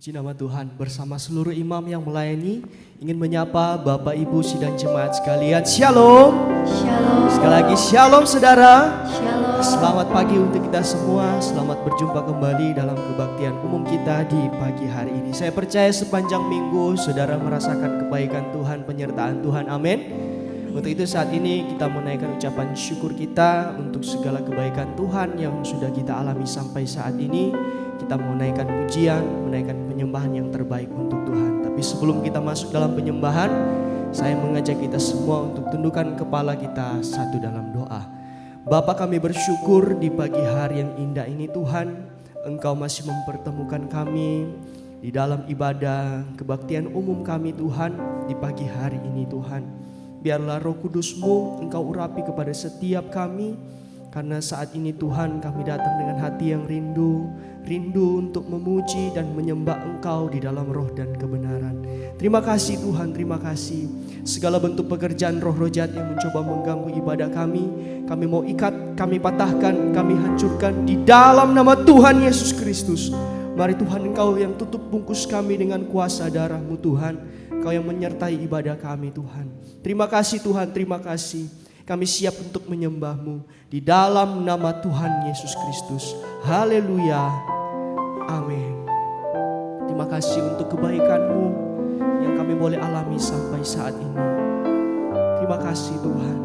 Puji nama Tuhan, bersama seluruh imam yang melayani, ingin menyapa Bapak Ibu sidang jemaat sekalian. Shalom. Shalom. Sekali lagi shalom saudara. Shalom. Selamat pagi untuk kita semua. Selamat berjumpa kembali dalam kebaktian umum kita di pagi hari ini. Saya percaya sepanjang minggu saudara merasakan kebaikan Tuhan, penyertaan Tuhan. Amin. Untuk itu saat ini kita menaikkan ucapan syukur kita untuk segala kebaikan Tuhan yang sudah kita alami sampai saat ini. Kita menaikkan pujian, menaikkan penyembahan yang terbaik untuk Tuhan. Tapi sebelum kita masuk dalam penyembahan, saya mengajak kita semua untuk tundukkan kepala kita satu dalam doa. Bapa, kami bersyukur di pagi hari yang indah ini Tuhan, Engkau masih mempertemukan kami di dalam ibadah kebaktian umum kami Tuhan di pagi hari ini Tuhan. Biarlah Roh Kudus-Mu Engkau urapi kepada setiap kami, karena saat ini Tuhan kami datang dengan hati yang rindu untuk memuji dan menyembah Engkau di dalam roh dan kebenaran. Terima kasih Tuhan, terima kasih. Segala bentuk pekerjaan roh-roh jahat yang mencoba mengganggu ibadah kami mau ikat, kami patahkan, kami hancurkan di dalam nama Tuhan Yesus Kristus. Mari Tuhan, Engkau yang tutup bungkus kami dengan kuasa darah-Mu Tuhan. Engkau yang menyertai ibadah kami Tuhan. Terima kasih Tuhan, terima kasih. Kami siap untuk menyembah-Mu di dalam nama Tuhan Yesus Kristus. Haleluya. Amin. Terima kasih untuk kebaikan-Mu yang kami boleh alami sampai saat ini. Terima kasih Tuhan.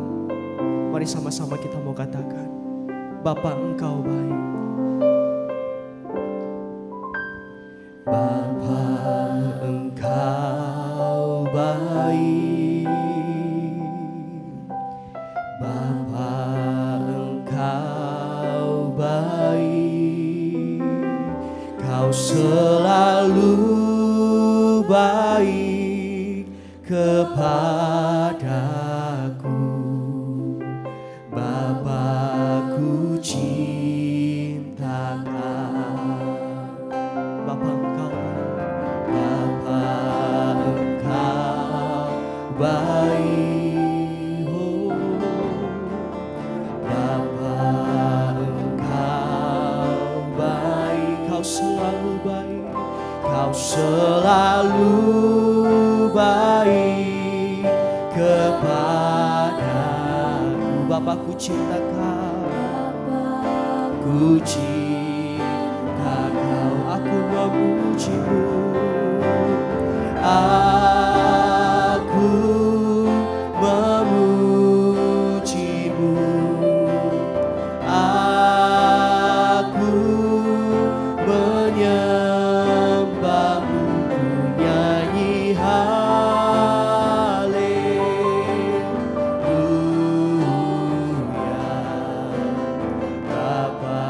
Mari sama-sama kita mau katakan, Bapa Engkau baik. Bapa Engkau baik. Bapa Engkau baik, Kau selalu baik kepadaku. Bapa-Ku cinta Kau. Bapa Engkau baik. Bapa Engkau baik. Kau selalu baik kepadaku. Bapa-Ku cinta Kau. Ku cinta Kau. Aku memuji-Mu. Aku memuji-Mu. Aku menyembah-Mu, ku nyanyi haleluya. Bapa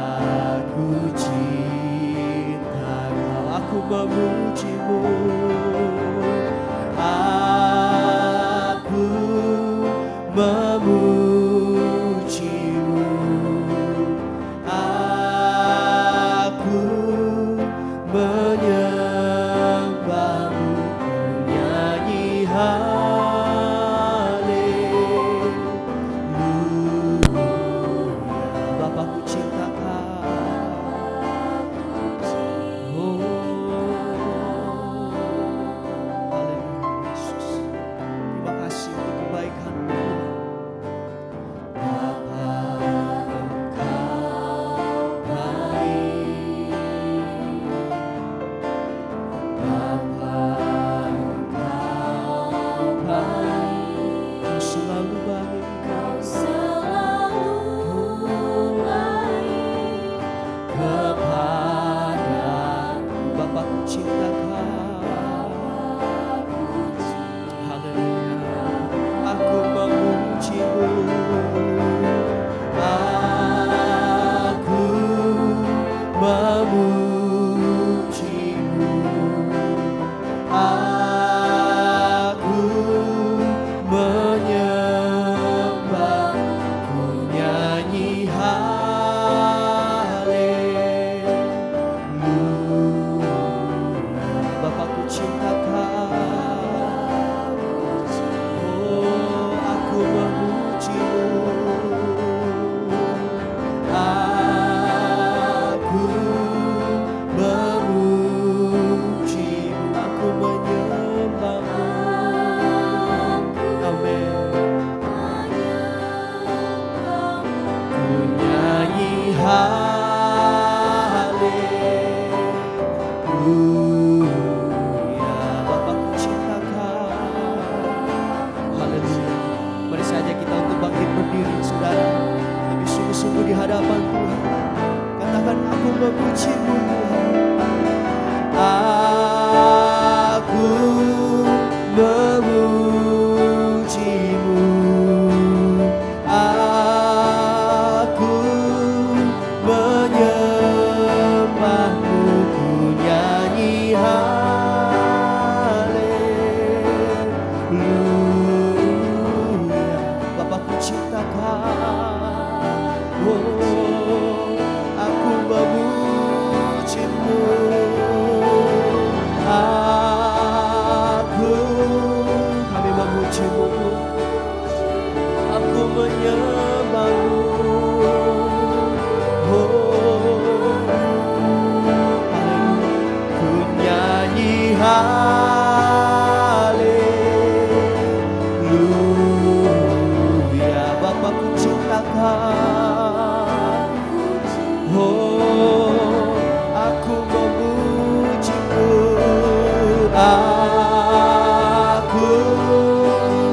Aku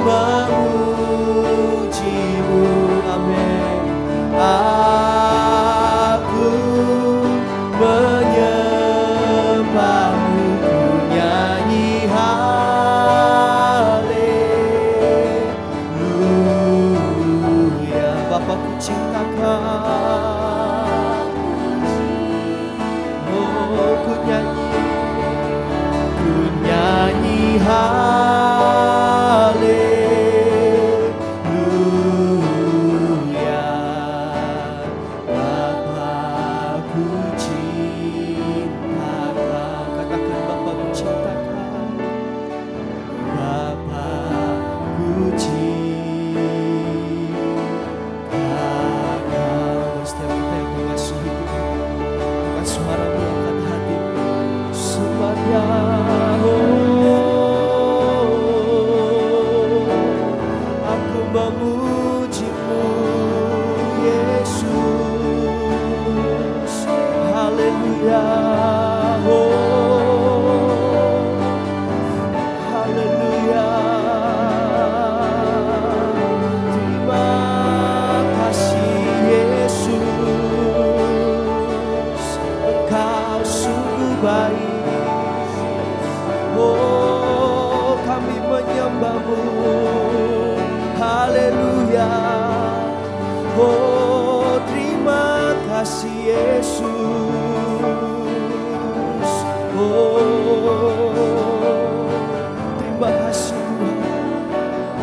memujimu, amin. Aku menyembahmu, ku nyanyi haleluya. Bapa, ku cintakan, oh ku nyanyi haleluya. Bapa ku cintakan, katakan Bapa ku cintakan, Bapa ku cintakan. Setiap kita yang mengasihi Tuhan, bukan suara mengangkat hati, sembahnya. Memujimu Yesus, haleluya, oh haleluya. Terima kasih Yesus, Engkau sungguh baik, oh kami menyembahmu. Haleluya, oh terima kasih Yesus, oh terima kasih Tuhan,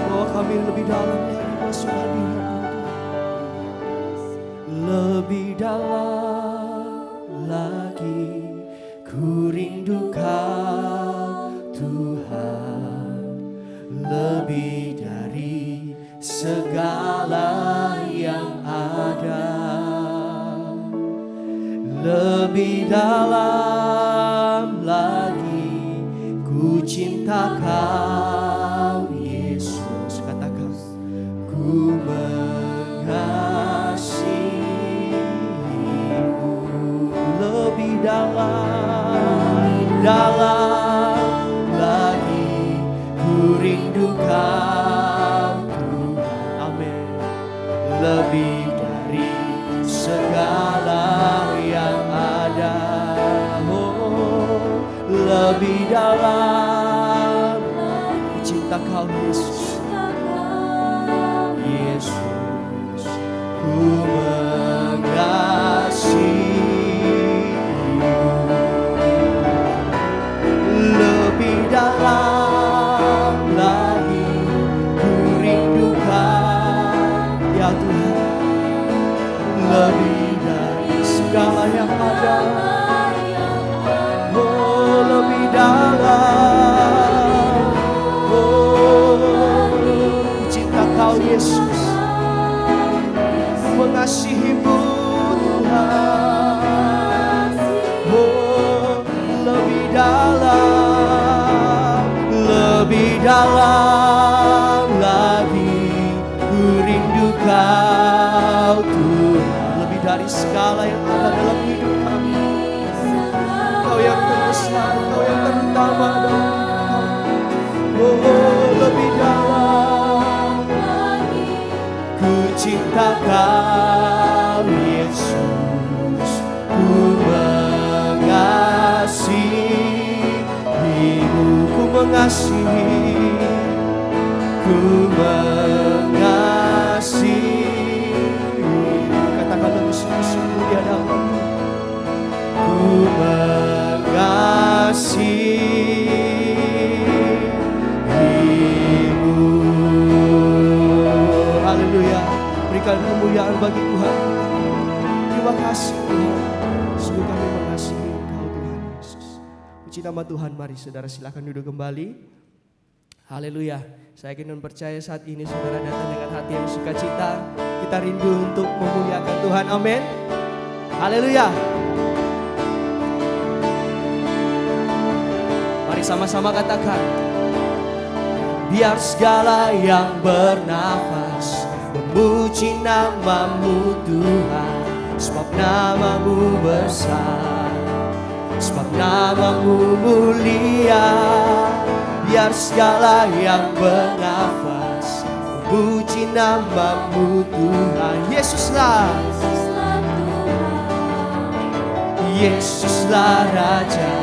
bahwa kami lebih dalam lagi masuk hadirat-Mu, lebih dalam lagi ku rindu Kau Tuhan, lebih dari segala yang ada, lebih dalam lagi ku cinta Kau Yesus. Katakan, ku mengasihimu, lebih dalam lagi ku rindu Kau, lebih dari segala yang ada, oh lebih dalam cinta Kau Yesus, Yesus, ku mengasihimu, lebih dalam lagi ku rindu Kau ya Tuhan, lebih dari segala yang ada, oh lebih dalam, oh cinta Kau Yesus, mengasihimu Tuhan, oh lebih dalam lagi ku rindu Kau Tuhan, lebih dari segala yang ada dalam hidup kami. Kau yang terbesar, Kau yang terutama dalam hidup kami. Oh lebih dalam ku cinta Kau Yesus, ku mengasihimu, ku mengasihi, ku mengasihi. Katakan lebih sungguh-sungguh di hadapan-Mu, ku mengasihimu. Haleluya, berikan kemuliaan bagi Tuhan. Terima kasih Tuhan, sungguh kami mengasihi Engkau Tuhan Yesus. Puji nama Tuhan. Mari saudara silakan duduk kembali. Haleluya. Saya yakin dan percaya saat ini saudara datang dengan hati yang sukacita. Kita rindu untuk memuliakan Tuhan. Amin. Haleluya. Mari sama-sama katakan, biar segala yang bernafas memuji nama-Mu Tuhan, sebab nama-Mu besar. sebab namamu mulia. Biar segala yang bernafas puji namamu Tuhan. Yesuslah Yesuslah Raja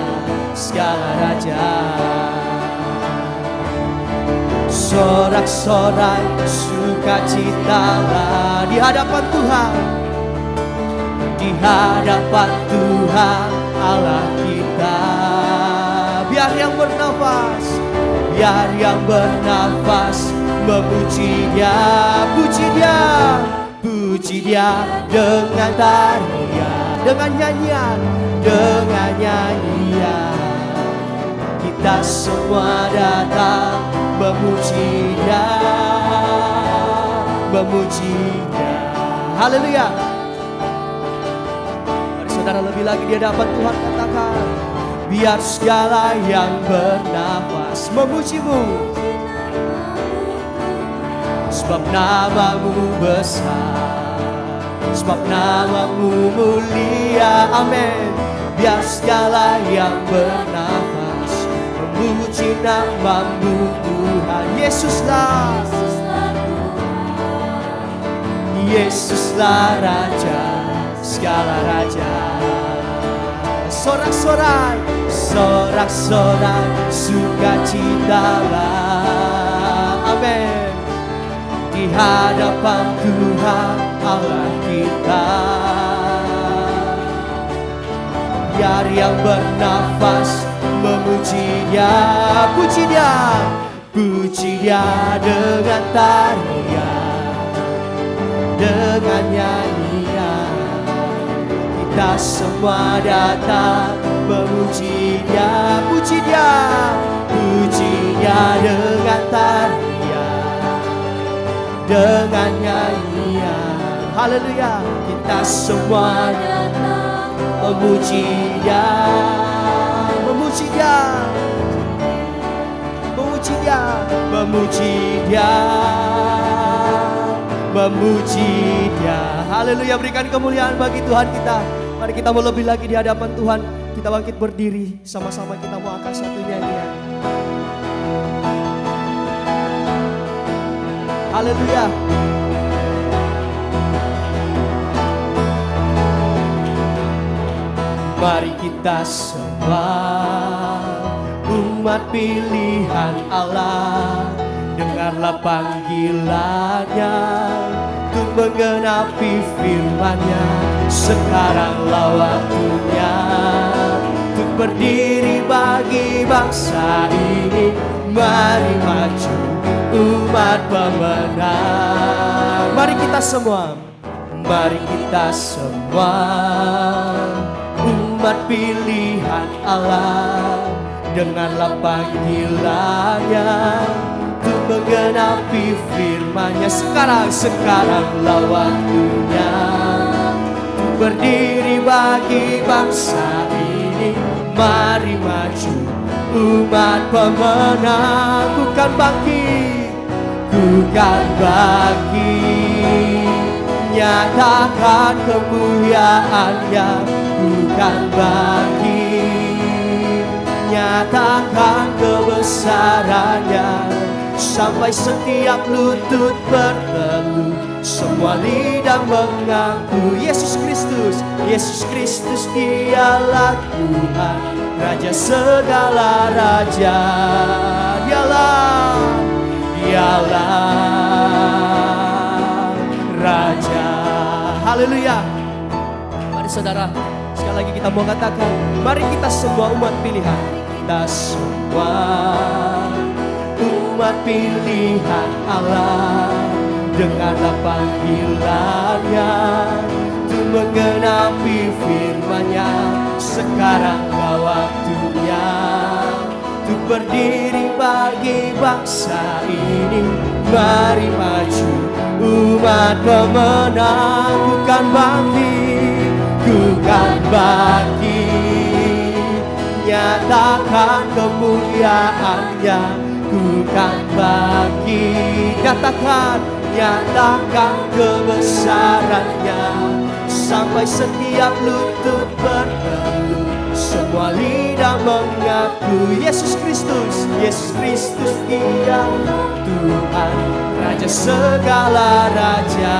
segala raja. Sorak-sorai sukacitalah di hadapan Tuhan, di hadapan Tuhan Allah kita. Biar yang bernafas, biar yang bernafas memuji Dia, puji Dia, puji Dia dengan tarian, dengan nyanyian, dengan nyanyian. Kita semua datang memuji Dia, memuji Dia. Haleluya. Mari saudara lebih lagi di hadapan Tuhan katakan, biar segala yang bernafas memuji-Mu, sebab namamu besar, sebab namamu mulia. Amin. Biar segala yang bernafas memuji namamu Tuhan. Yesuslah, Yesuslah Raja segala raja. Sorak-sorai, sorak-sorai sukacitalah. Amin. Di hadapan Tuhan Allah kita. Biar yang bernafas memuji Dia, puji Dia, puji Dia dengan tarian, dengan nyanyian. Kita semua datang memuji Dia, puji Dia, puji Dia dengan tarian, dengan nyanyian. Haleluya. Kita semua datang memuji Dia, memuji Dia, memuji Dia, memuji Dia, memuji Dia. Haleluya. Berikan kemuliaan bagi Tuhan kita. Mari kita mau lebih lagi di hadapan Tuhan. Kita bangkit berdiri, sama-sama kita mau angkat satu nyanyian. Haleluya. Mari kita semua umat pilihan Allah, dengarlah panggilannya untuk menggenapi firman-Nya. Sekaranglah waktunya untuk berdiri bagi bangsa ini. Mari maju umat pemenang. Mari kita semua, mari kita semua umat pilihan Allah, dengarlah panggilannya untuk menggenapi firman-Nya. Sekaranglah waktunya untuk berdiri bagi bangsa ini. Mari maju umat pemenang. Bukan bangkit, bukan bangkit, nyatakan kemuliaan-Nya. Bukan bangkit, nyatakan kebesaran-Nya. Sampai setiap lutut berteluh, semua lidah mengaku Yesus Kristus, Yesus Kristus Dialah Tuhan, Raja segala raja. Dialah Raja. Haleluya. Mari saudara, sekali lagi kita mau katakan, mari kita semua umat pilihan. Kita semua umat pilihan Allah, dengarlah panggilannya untuk menggenapi firman-Nya. Sekaranglah waktunya untuk berdiri bagi bangsa ini. Mari maju umat pemenang. Bukan bangkit, bukan bangkit, nyatakan kemuliaan-Nya. Bukan bangkit, nyatakan kebesaran-Nya. Sampai setiap lutut berteluh, semua lidah mengaku Yesus Kristus Dia Tuhan, Raja segala raja.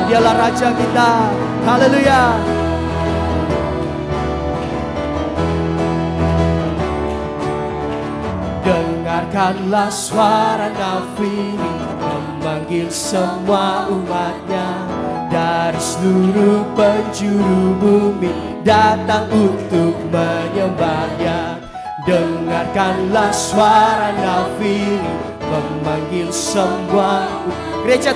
Dialah Raja kita. Haleluya. Dengarkanlah suara nafiri memanggil semua umatnya dari seluruh penjuru bumi datang untuk menyembahnya. Dengarkanlah suara nafiri memanggil semua gereja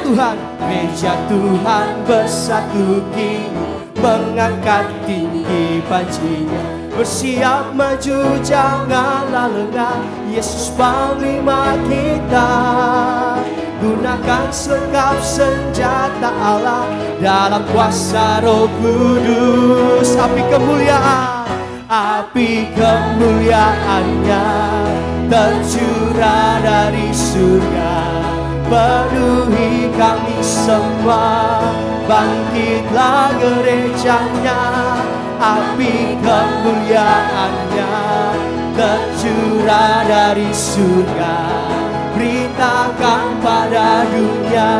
Tuhan bersatu kini mengangkat tinggi pancinya, bersiap maju janganlah lengah. Yesus Panglima kita, gunakan selengkap senjata Allah dalam kuasa Roh Kudus. Api kemuliaannya tercurah dari surga, penuhi kami semua. Bangkitlah gerejanya, api kemuliaannya tercurah dari surga. Beritakan pada dunia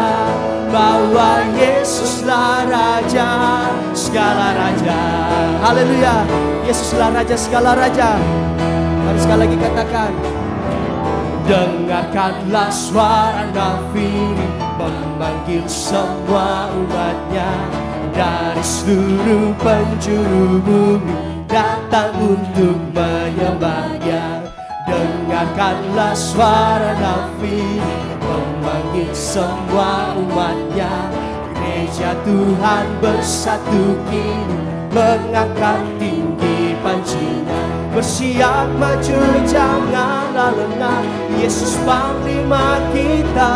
bahwa Yesuslah Raja segala raja. Haleluya, Yesuslah Raja segala raja. Mari sekali lagi katakan. Dengarkanlah suara nafiri memanggil semua umatnya dari seluruh penjuru bumi datang untuk menyembahnya. Dengarkanlah suara nafiri memanggil semua umatnya, gereja Tuhan bersatu kini mengangkat tinggi pancinya, bersiap maju janganlah lengah. Yesus Panglima kita,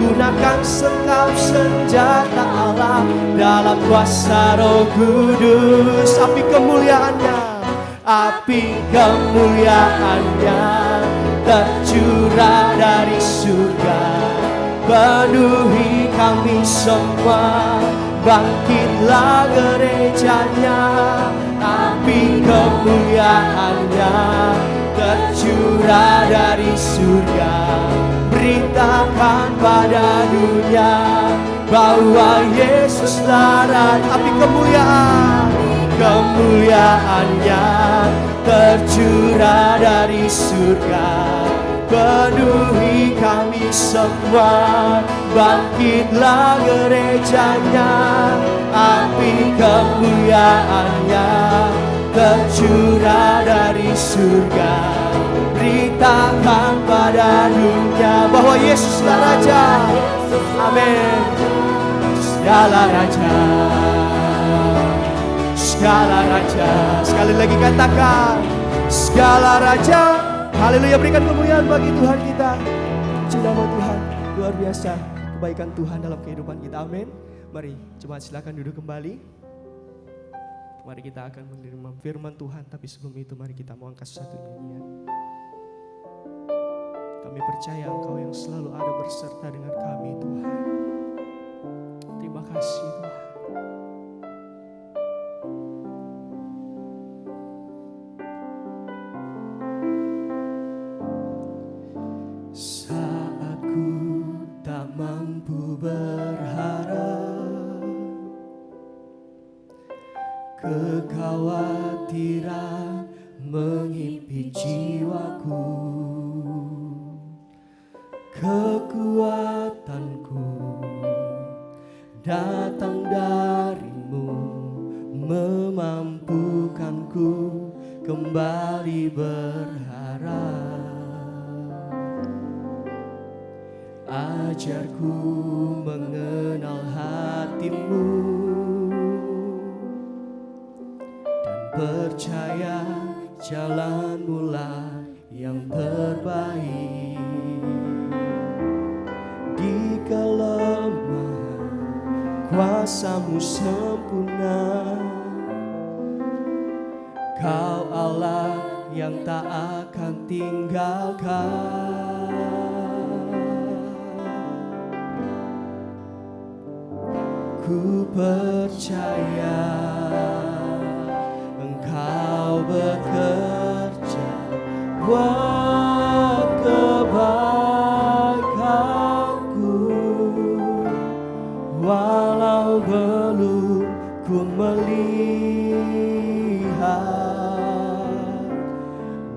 gunakan selengkap senjata Allah dalam kuasa Roh Kudus. Api kemuliaannya tercurah dari surga, penuhi kami semua. Bangkitlah gerejanya, api kemuliaannya tercurah dari surga. Beritakan pada dunia bahwa Yesuslah Raja. Api kemuliaannya tercurah dari surga, penuhi kami semua. Bangkitlah gerejanya, api kemuliaannya tercurah dari surga. Beritakan pada dunia bahwa Yesuslah Raja. Amin. Segala raja, segala raja. Sekali lagi katakan, segala raja. Haleluya, berikan kemuliaan bagi Tuhan kita. Puji nama Tuhan, luar biasa kebaikan Tuhan dalam kehidupan kita. Amin. Mari jemaat silakan duduk kembali. Mari kita akan menerima firman Tuhan, tapi sebelum itu mari kita mau angkat satu nyanyian. Kami percaya Engkau yang selalu ada berserta dengan kami, Tuhan. Terima kasih Tuhan. Saat ku tak mampu berharap, kekhawatiran menghimpit jiwaku, kekuatanku datang darimu, memampukanku kembali berharap. Ajarku mengenal hatimu dan percaya jalanmu lah yang terbaik. Di kelemahan kuasamu sempurna, Kau Allah yang tak akan tinggalkan. Ku percaya Engkau bekerja buat kebaikanku, walau belum ku melihat,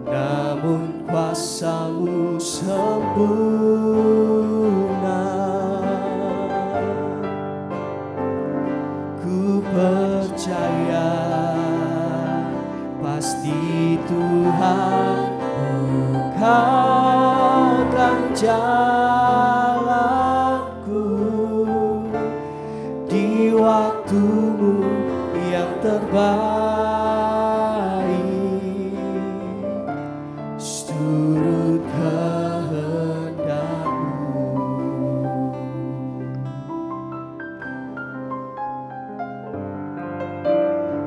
namun kuasa-Mu sempurna. Ku percaya pasti Tuhan bukakan jalanku di waktu-Mu yang terbaik, seturut kehendak-Mu.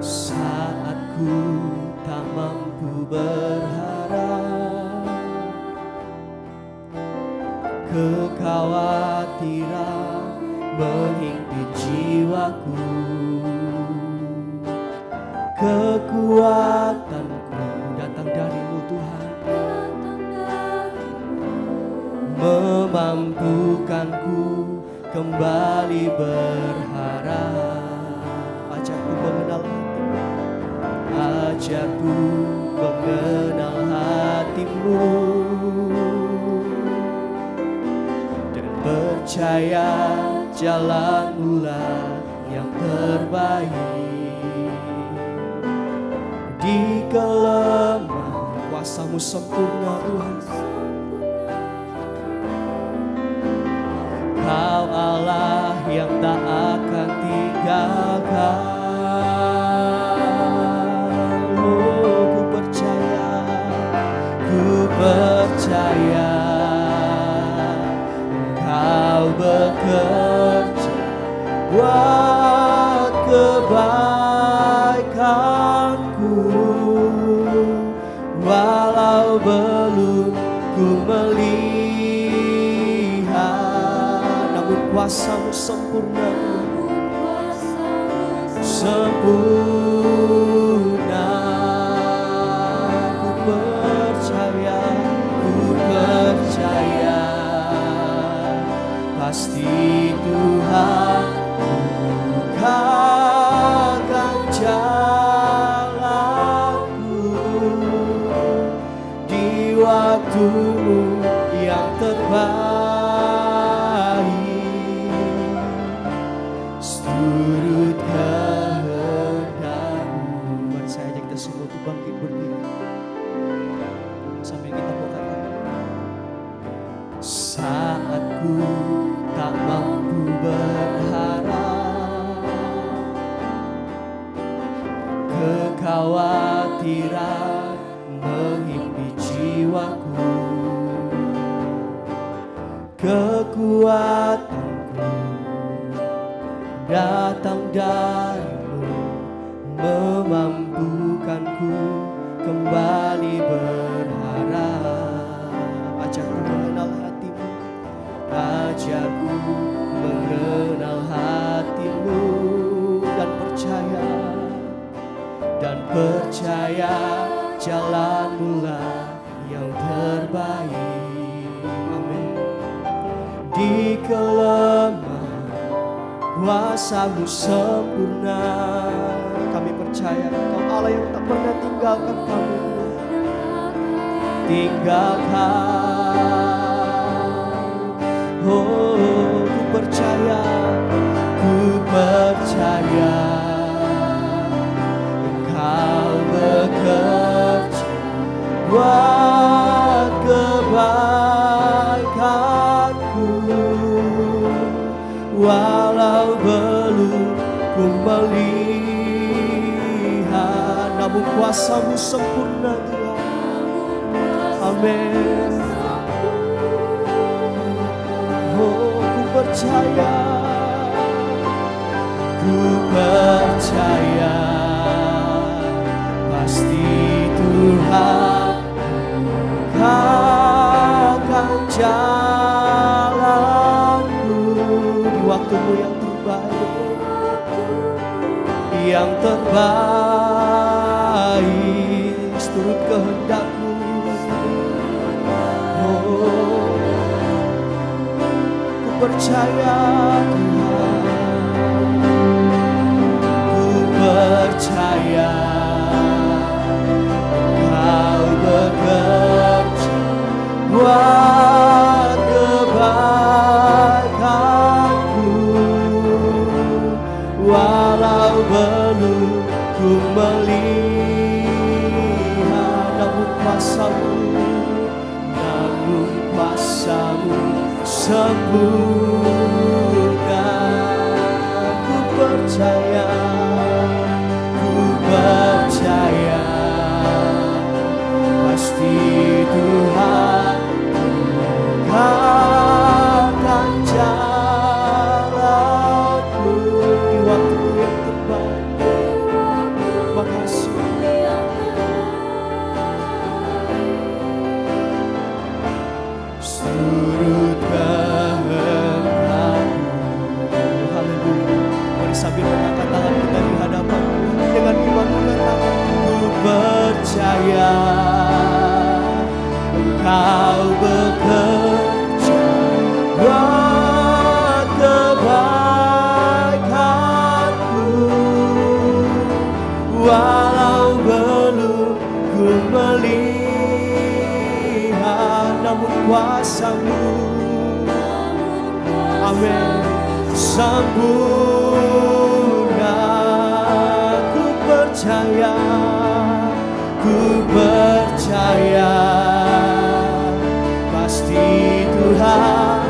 Saat ku tak mampu berharap, kekhawatiran menghimpit jiwaku, kekuatanku datang dari-Mu Tuhan, memampukanku kembali berharap. Ajarku mengenal hati-Mu, ajarku mengenal hati-Mu, dan percaya jalan-Mu lah yang terbaik. Di kelemahan kuasa-Mu sempurna Tuhan. Kau Allah yang tak akan tinggalkan. Oh, ku percaya Kau bekerja buat kebaikanku, walau belum ku melihat, namun kuasa-Mu sempurna, sempurna. Ku percaya pasti Tuhan bukakan jalanku di waktu-Mu yang terbaik, seturut kehendak-Mu. Mari saya ajak kita semua untuk bangkit berdiri sambil kita buka. Saat ku tak mampu berharap, kekhawatiran menghimpit jiwaku, kekuatanku datang dari-Mu, memampukanku kembali berharap. Ajarku mengenal hati-Mu, ajarku mengenal hati-Mu, dan percaya jalan-Mu lah yang terbaik. Amin. Di kelemahan kuasa-Mu sempurna. Kami percaya Engkau Allah yang tak pernah tinggalkan kami, Oh, ku percaya Engkau bekerja buat kebaikanku, walau belum ku melihat, namun kuasa-Mu sempurna Tuhan. Amin. Oh, ku percaya pasti Tuhan bukakan jalanku di waktu-Mu yang terbaik, yang terbaik, seturut kehendak-Mu. Oh, ku percaya Tuhan, ku percaya Engkau bekerja buat kebaikanku, walau belum ku melihat, namun kuasa-Mu sempurna. Ku percaya pasti Tuhan akan jalanku di waktu yang terbaik. Makasih seturut kehendak-Mu. Haleluya. Mari sambil mengangkat tangan kita di hadapan-Mu dengan iman mengatakan, ku percaya Engkau bekerja buat kebaikanku, walau belum ku melihat, namun kuasa-Mu, amin, sempurna. Ku percaya pasti Tuhan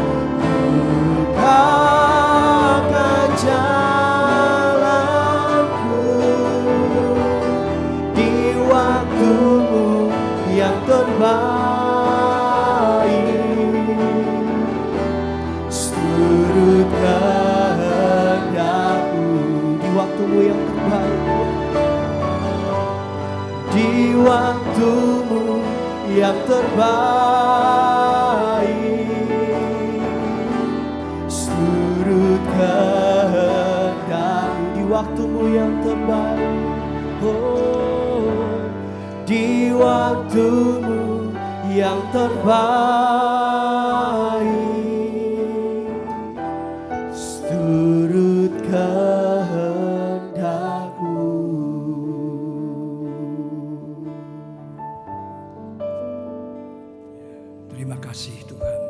bukakan jalanku di waktu-Mu yang terbaik, seturut kehendak-Mu di waktu-Mu yang terbaik, di waktu-Mu yang terbaik, seturut kehendak-Mu di waktu-Mu yang terbaik. Oh, di waktu-Mu yang terbaik, seturut kehendak-Mu. Terima kasih Tuhan.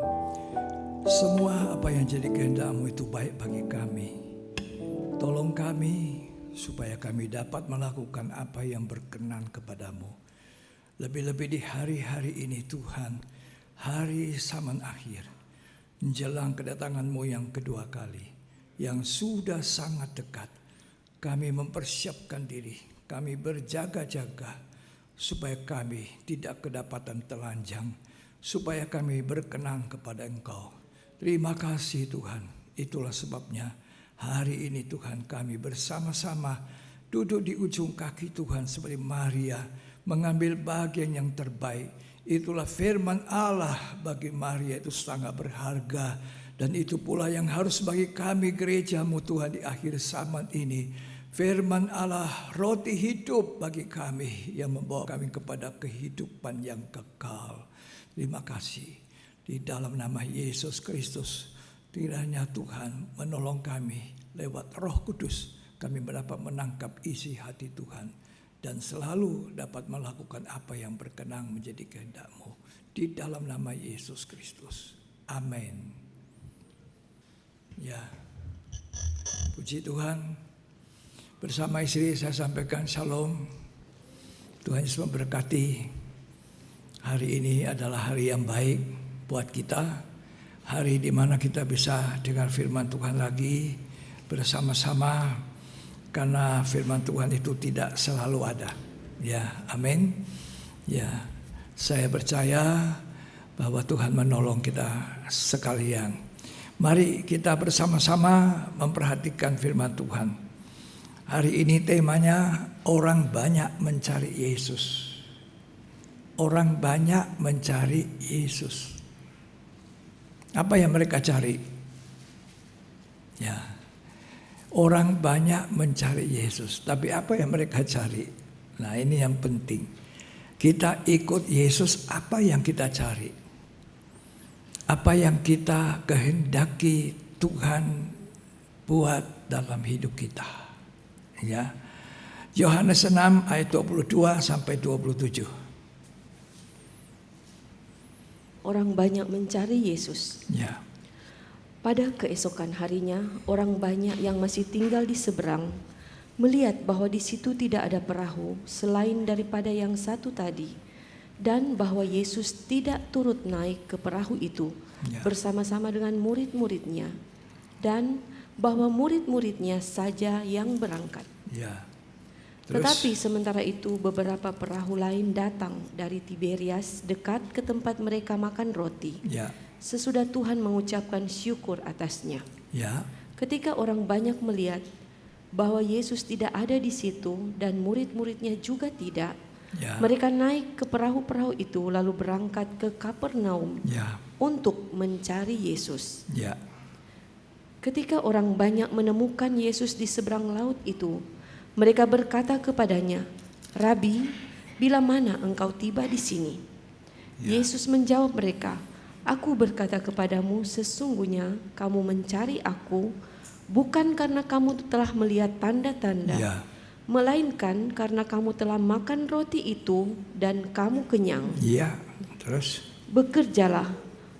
Semua apa yang jadi kehendak-Mu itu baik bagi kami. Tolong kami supaya kami dapat melakukan apa yang berkenan kepadamu. Lebih-lebih di hari-hari ini Tuhan, hari zaman akhir, menjelang kedatangan-Mu yang kedua kali, yang sudah sangat dekat. Kami mempersiapkan diri, kami berjaga-jaga, supaya kami tidak kedapatan telanjang, supaya kami berkenan kepada Engkau. Terima kasih Tuhan. Itulah sebabnya hari ini Tuhan kami bersama-sama duduk di ujung kaki Tuhan seperti Maria, mengambil bagian yang terbaik. Itulah firman Allah bagi Maria itu sangat berharga. Dan itu pula yang harus bagi kami gereja-Mu Tuhan di akhir zaman ini. Firman Allah roti hidup bagi kami yang membawa kami kepada kehidupan yang kekal. Terima kasih. Di dalam nama Yesus Kristus, kiranya Tuhan menolong kami lewat Roh Kudus. Kami dapat menangkap isi hati Tuhan dan selalu dapat melakukan apa yang berkenan menjadi kehendak-Mu. Di dalam nama Yesus Kristus. Amin. Ya, puji Tuhan. Bersama istri saya sampaikan shalom. Tuhan Yesus memberkati. Hari ini adalah hari yang baik buat kita. Hari di mana kita bisa dengar firman Tuhan lagi bersama-sama. Karena firman Tuhan itu tidak selalu ada. Ya, amin. Ya, saya percaya bahwa Tuhan menolong kita sekalian. Mari kita bersama-sama memperhatikan firman Tuhan. Hari ini temanya orang banyak mencari Yesus. Orang banyak mencari Yesus. Apa yang mereka cari? Ya, Orang banyak mencari Yesus, tapi apa yang mereka cari? Nah, ini yang penting. Kita ikut Yesus, apa yang kita cari? Apa yang kita kehendaki Tuhan buat dalam hidup kita? Ya. Yohanes 6 ayat 22 sampai 27. Orang banyak mencari Yesus. Ya. Pada keesokan harinya, orang banyak yang masih tinggal di seberang melihat bahwa di situ tidak ada perahu selain daripada yang satu tadi, dan bahwa Yesus tidak turut naik ke perahu itu bersama-sama dengan murid-muridnya, dan bahwa murid-muridnya saja yang berangkat. Ya. Tetapi sementara itu beberapa perahu lain datang dari Tiberias dekat ke tempat mereka makan roti. Ya. Sesudah Tuhan mengucapkan syukur atasnya. Ya. Ketika orang banyak melihat bahwa Yesus tidak ada di situ dan murid-muridnya juga tidak, Ya. mereka naik ke perahu-perahu itu lalu berangkat ke Kapernaum Ya. untuk mencari Yesus. Ya. Ketika orang banyak menemukan Yesus di seberang laut itu, mereka berkata kepadanya, "Rabi, bila mana engkau tiba di sini?" Yesus menjawab mereka, "Aku berkata kepadamu, sesungguhnya kamu mencari aku bukan karena kamu telah melihat tanda-tanda, Ya. melainkan karena kamu telah makan roti itu dan kamu kenyang. Ya. Terus? Bekerjalah,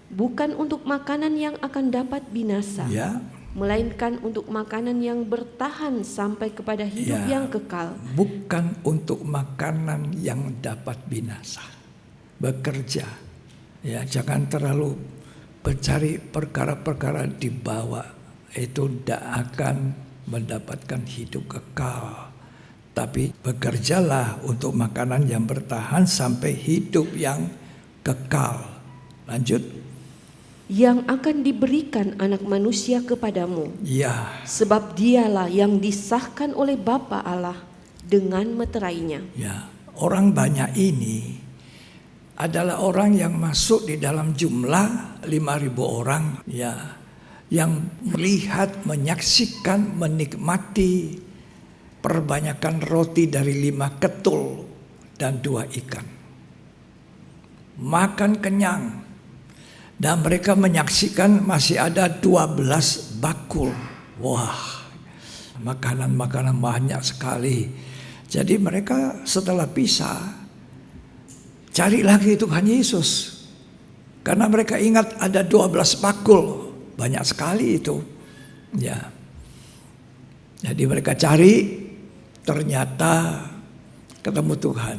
bukan untuk makanan yang akan dapat binasa, Ya. melainkan untuk makanan yang bertahan sampai kepada hidup Ya. yang kekal." Bukan untuk makanan yang dapat binasa. Bekerja. Ya, jangan terlalu mencari perkara-perkara di bawah. Itu tidak akan mendapatkan hidup kekal. Tapi bekerjalah untuk makanan yang bertahan sampai hidup yang kekal. Lanjut. Yang akan diberikan anak manusia kepadamu, Ya. sebab dialah yang disahkan oleh Bapa Allah dengan meterainya. Ya, orang banyak ini adalah orang yang masuk di dalam jumlah 5.000 orang, ya, yang melihat, menyaksikan, menikmati perbanyakan roti dari 5 ketul dan 2 ikan. Makan kenyang. Dan mereka menyaksikan masih ada 12 bakul. Wah, makanan-makanan banyak sekali. Jadi mereka setelah pisah, cari lagi Tuhan Yesus. Karena mereka ingat ada 12 bakul. Banyak sekali itu. Ya. Jadi mereka cari, ternyata ketemu Tuhan.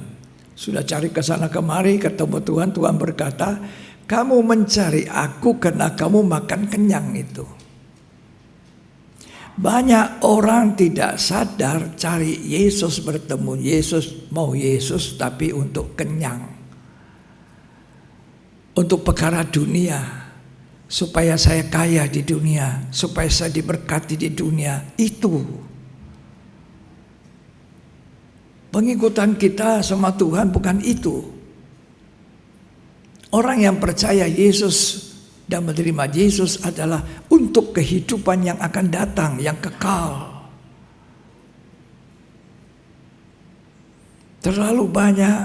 Sudah cari ke sana kemari, ketemu Tuhan. Tuhan berkata, "Kamu mencari aku karena kamu makan kenyang itu." Banyak orang tidak sadar cari Yesus, bertemu Yesus, mau Yesus tapi untuk kenyang. Untuk perkara dunia, supaya saya kaya di dunia, supaya saya diberkati di dunia. Itu pengikutan kita sama Tuhan bukan itu. Orang yang percaya Yesus dan menerima Yesus adalah untuk kehidupan yang akan datang, yang kekal. Terlalu banyak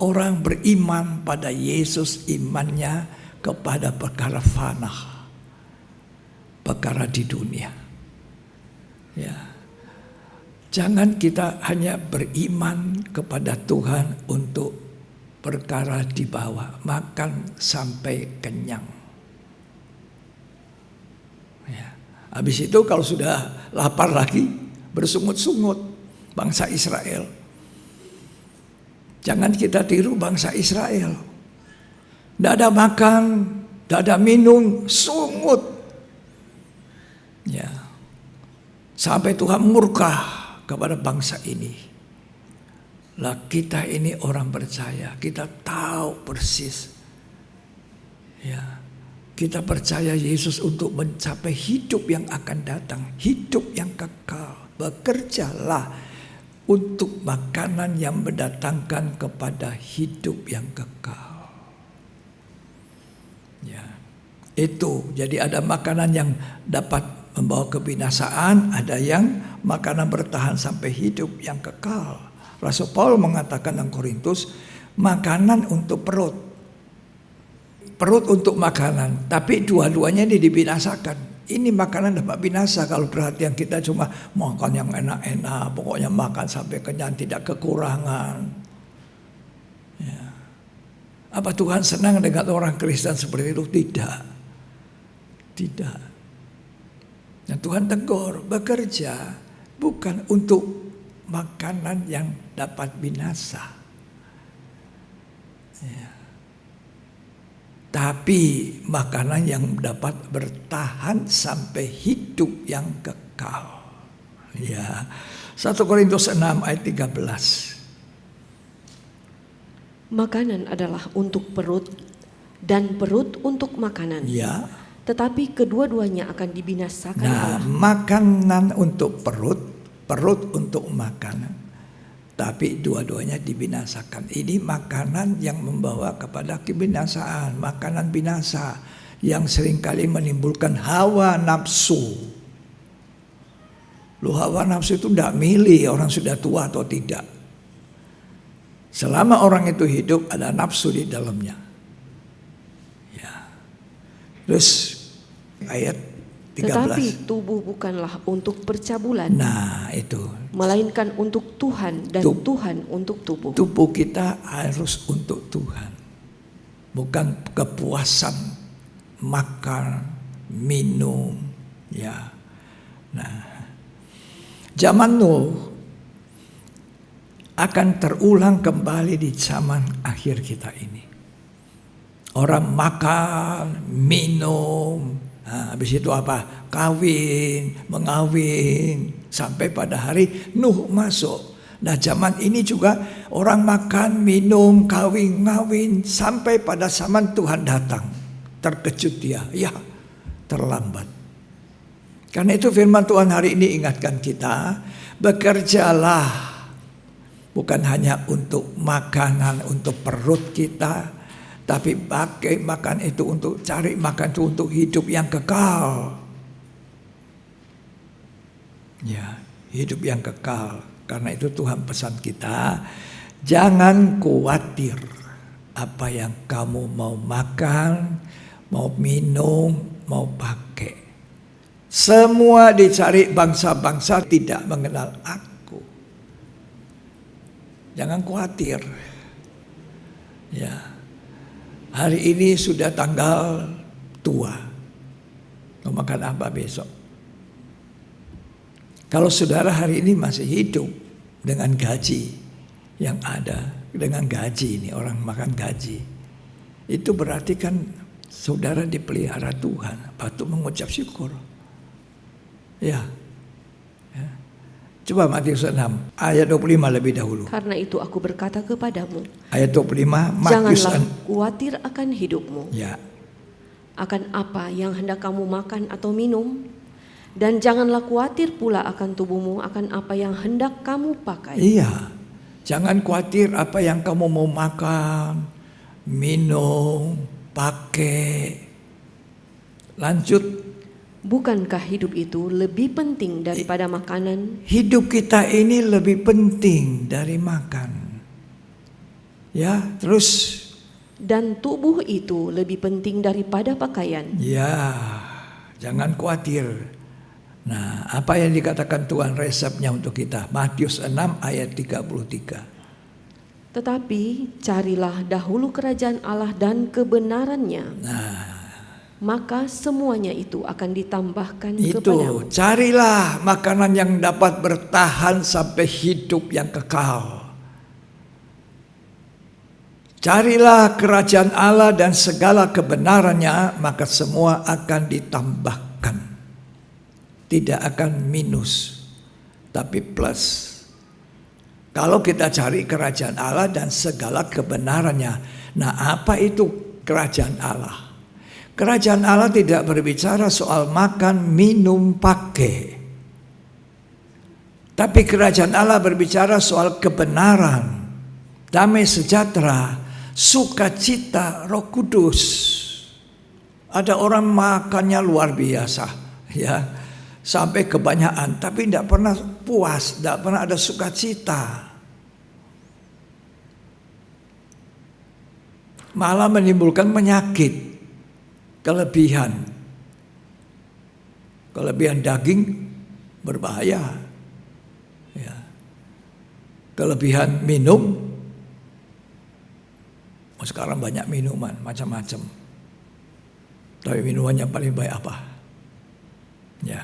orang beriman pada Yesus, imannya kepada perkara fana, perkara di dunia. Ya. Jangan kita hanya beriman kepada Tuhan untuk perkara di bawah, makan sampai kenyang. Ya. Habis itu kalau sudah lapar lagi, bersungut-sungut bangsa Israel. Jangan kita tiru bangsa Israel. Tidak ada makan, tidak ada minum, sungut. Ya. Sampai Tuhan murka kepada bangsa ini. Lah kita ini orang percaya, kita tahu persis. Ya. Kita percaya Yesus untuk mencapai hidup yang akan datang, hidup yang kekal. Bekerjalah untuk makanan yang mendatangkan kepada hidup yang kekal. Ya. Itu, jadi ada makanan yang dapat membawa kebinasaan, ada yang makanan bertahan sampai hidup yang kekal. Rasul Paulus mengatakan dalam Korintus, makanan untuk perut, perut untuk makanan, tapi dua-duanya ini dibinasakan. Ini makanan dapat binasa kalau perhatian kita cuma makan yang enak-enak, pokoknya makan sampai kenyang, tidak kekurangan. Ya. Apa Tuhan senang dengan orang Kristen seperti itu? Tidak. Tidak. Dan Tuhan tegur, bekerja bukan untuk makanan yang dapat binasa. Ya. Tapi makanan yang dapat bertahan sampai hidup yang kekal. Ya. 1 Korintus 6 ayat 13. Makanan adalah untuk perut dan perut untuk makanan. Ya. Tetapi kedua-duanya akan dibinasakan Nah, Allah. makanan untuk perut, perut untuk makanan. Tapi dua-duanya dibinasakan. Ini makanan yang membawa kepada kebinasaan, makanan binasa yang seringkali menimbulkan hawa nafsu. Lu hawa nafsu itu tidak milih orang sudah tua atau tidak. Selama orang itu hidup ada nafsu di dalamnya. Ya. Terus ayat 13. Tetapi tubuh bukanlah untuk percabulan, Nah, itu. melainkan untuk Tuhan dan Tuhan untuk tubuh. Tubuh kita harus untuk Tuhan. Bukan kepuasan makan, minum, ya. Nah, zaman Nuh akan terulang kembali di zaman akhir kita ini. Orang makan, minum, nah, habis itu apa? Kawin, mengawin, sampai pada hari Nuh masuk. Nah, zaman ini juga orang makan, minum, kawin, ngawin, sampai pada zaman Tuhan datang. Terkejut dia, ya terlambat. Karena itu firman Tuhan hari ini ingatkan kita, bekerjalah bukan hanya untuk makanan, untuk perut kita, tapi pakai makan itu untuk cari makan itu untuk hidup yang kekal. Ya, hidup yang kekal. Karena itu Tuhan pesan kita, jangan khawatir apa yang kamu mau makan, mau minum, mau pakai. Semua dicari bangsa-bangsa tidak mengenal aku. Jangan khawatir. Ya. Hari ini sudah tanggal tua. Mau makan apa besok? Kalau saudara hari ini masih hidup dengan gaji yang ada, dengan gaji ini orang makan gaji, itu berarti kan saudara dipelihara Tuhan, patut mengucap syukur. Ya. Coba Matius 6 ayat 25 lebih dahulu. Karena itu aku berkata kepadamu, Ayat 25 Matius janganlah 6. khawatir akan hidupmu, Ya. akan apa yang hendak kamu makan atau minum, dan janganlah khawatir pula akan tubuhmu, akan apa yang hendak kamu pakai. Iya. Jangan khawatir apa yang kamu mau makan, minum, pakai. Lanjut. Bukankah hidup itu lebih penting daripada makanan? Hidup kita ini lebih penting dari makan. Ya, terus. Dan tubuh itu lebih penting daripada pakaian. Ya, jangan khawatir. Nah, apa yang dikatakan Tuhan resepnya untuk kita? Matius 6 ayat 33. Tetapi carilah dahulu kerajaan Allah dan kebenarannya. Nah, maka semuanya itu akan ditambahkan itu kepadamu. carilah makanan yang dapat bertahan sampai hidup yang kekal. Carilah kerajaan Allah dan segala kebenarannya, maka semua akan ditambahkan. Tidak akan minus, tapi plus. Kalau kita cari kerajaan Allah dan segala kebenarannya. Nah, apa itu kerajaan Allah? Kerajaan Allah tidak berbicara soal makan, minum, pakai. Tapi kerajaan Allah berbicara soal kebenaran, damai sejahtera, sukacita, Roh Kudus. Ada orang makannya luar biasa, ya. sampai kebanyakan, tapi tidak pernah puas, tidak pernah ada sukacita. Malah menimbulkan penyakit, kelebihan daging berbahaya, ya. Kelebihan minum, sekarang banyak minuman macam-macam, tapi minuman yang paling baik apa? Ya,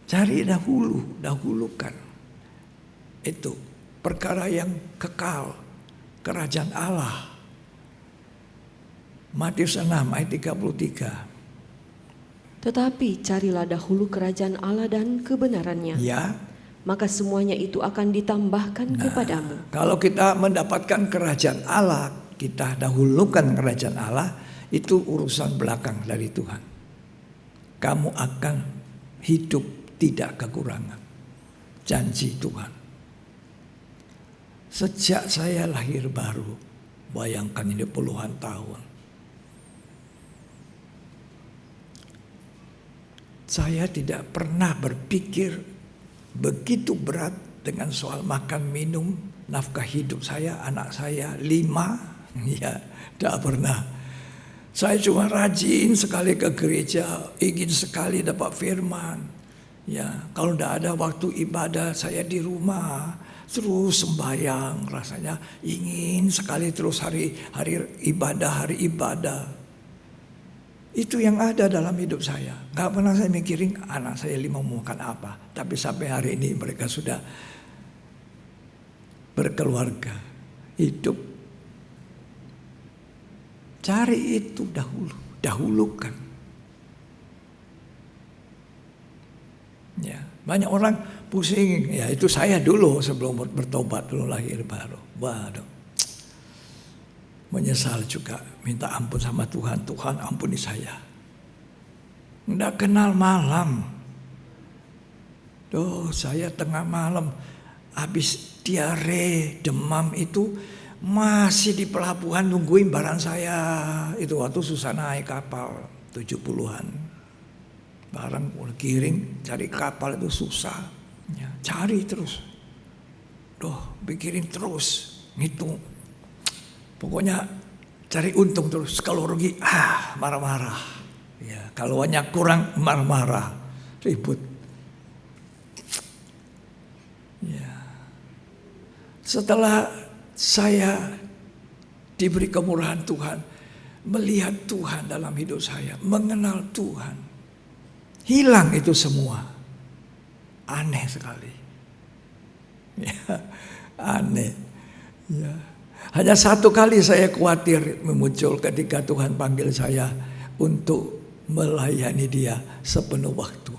cari dahulukan itu perkara yang kekal, kerajaan Allah. Matius 6 ayat 33. Tetapi carilah dahulu kerajaan Allah dan kebenarannya, Ya. maka semuanya itu akan ditambahkan kepadamu. Kalau kita mendapatkan kerajaan Allah, kita dahulukan kerajaan Allah, itu urusan belakang dari Tuhan. Kamu akan hidup tidak kekurangan. Janji Tuhan. Sejak saya lahir baru, bayangkan ini puluhan tahun, saya tidak pernah berpikir begitu berat dengan soal makan, minum, nafkah hidup saya, anak saya 5, ya, tidak pernah. Saya cuma rajin sekali ke gereja, ingin sekali dapat firman. Ya, kalau tidak ada waktu ibadah, saya di rumah terus sembahyang, rasanya ingin sekali terus hari ibadah. Itu yang ada dalam hidup saya. Gak pernah saya mikirin anak saya 5 mau makan apa. Tapi sampai hari ini mereka sudah berkeluarga, hidup. Cari itu dahulukan. Ya, banyak orang pusing. Ya, itu saya dulu sebelum bertobat, belum lahir baru. Waduh. Menyesal juga, minta ampun sama Tuhan. Tuhan ampuni saya. Nggak kenal malam. Saya tengah malam habis diare, demam itu masih di pelabuhan nungguin barang saya. Itu waktu susah naik kapal 70-an. Barang kirim, cari kapal itu susah. Ya, cari terus. Pikirin terus, ngitung. Pokoknya cari untung terus. Kalau rugi, marah-marah. Ya, kalau banyak kurang, marah-marah, ribut. Ya. Setelah saya diberi kemurahan Tuhan, melihat Tuhan dalam hidup saya, mengenal Tuhan, hilang itu semua. Aneh sekali. Ya, aneh. Ya. Hanya satu kali saya khawatir muncul ketika Tuhan panggil saya untuk melayani Dia sepenuh waktu.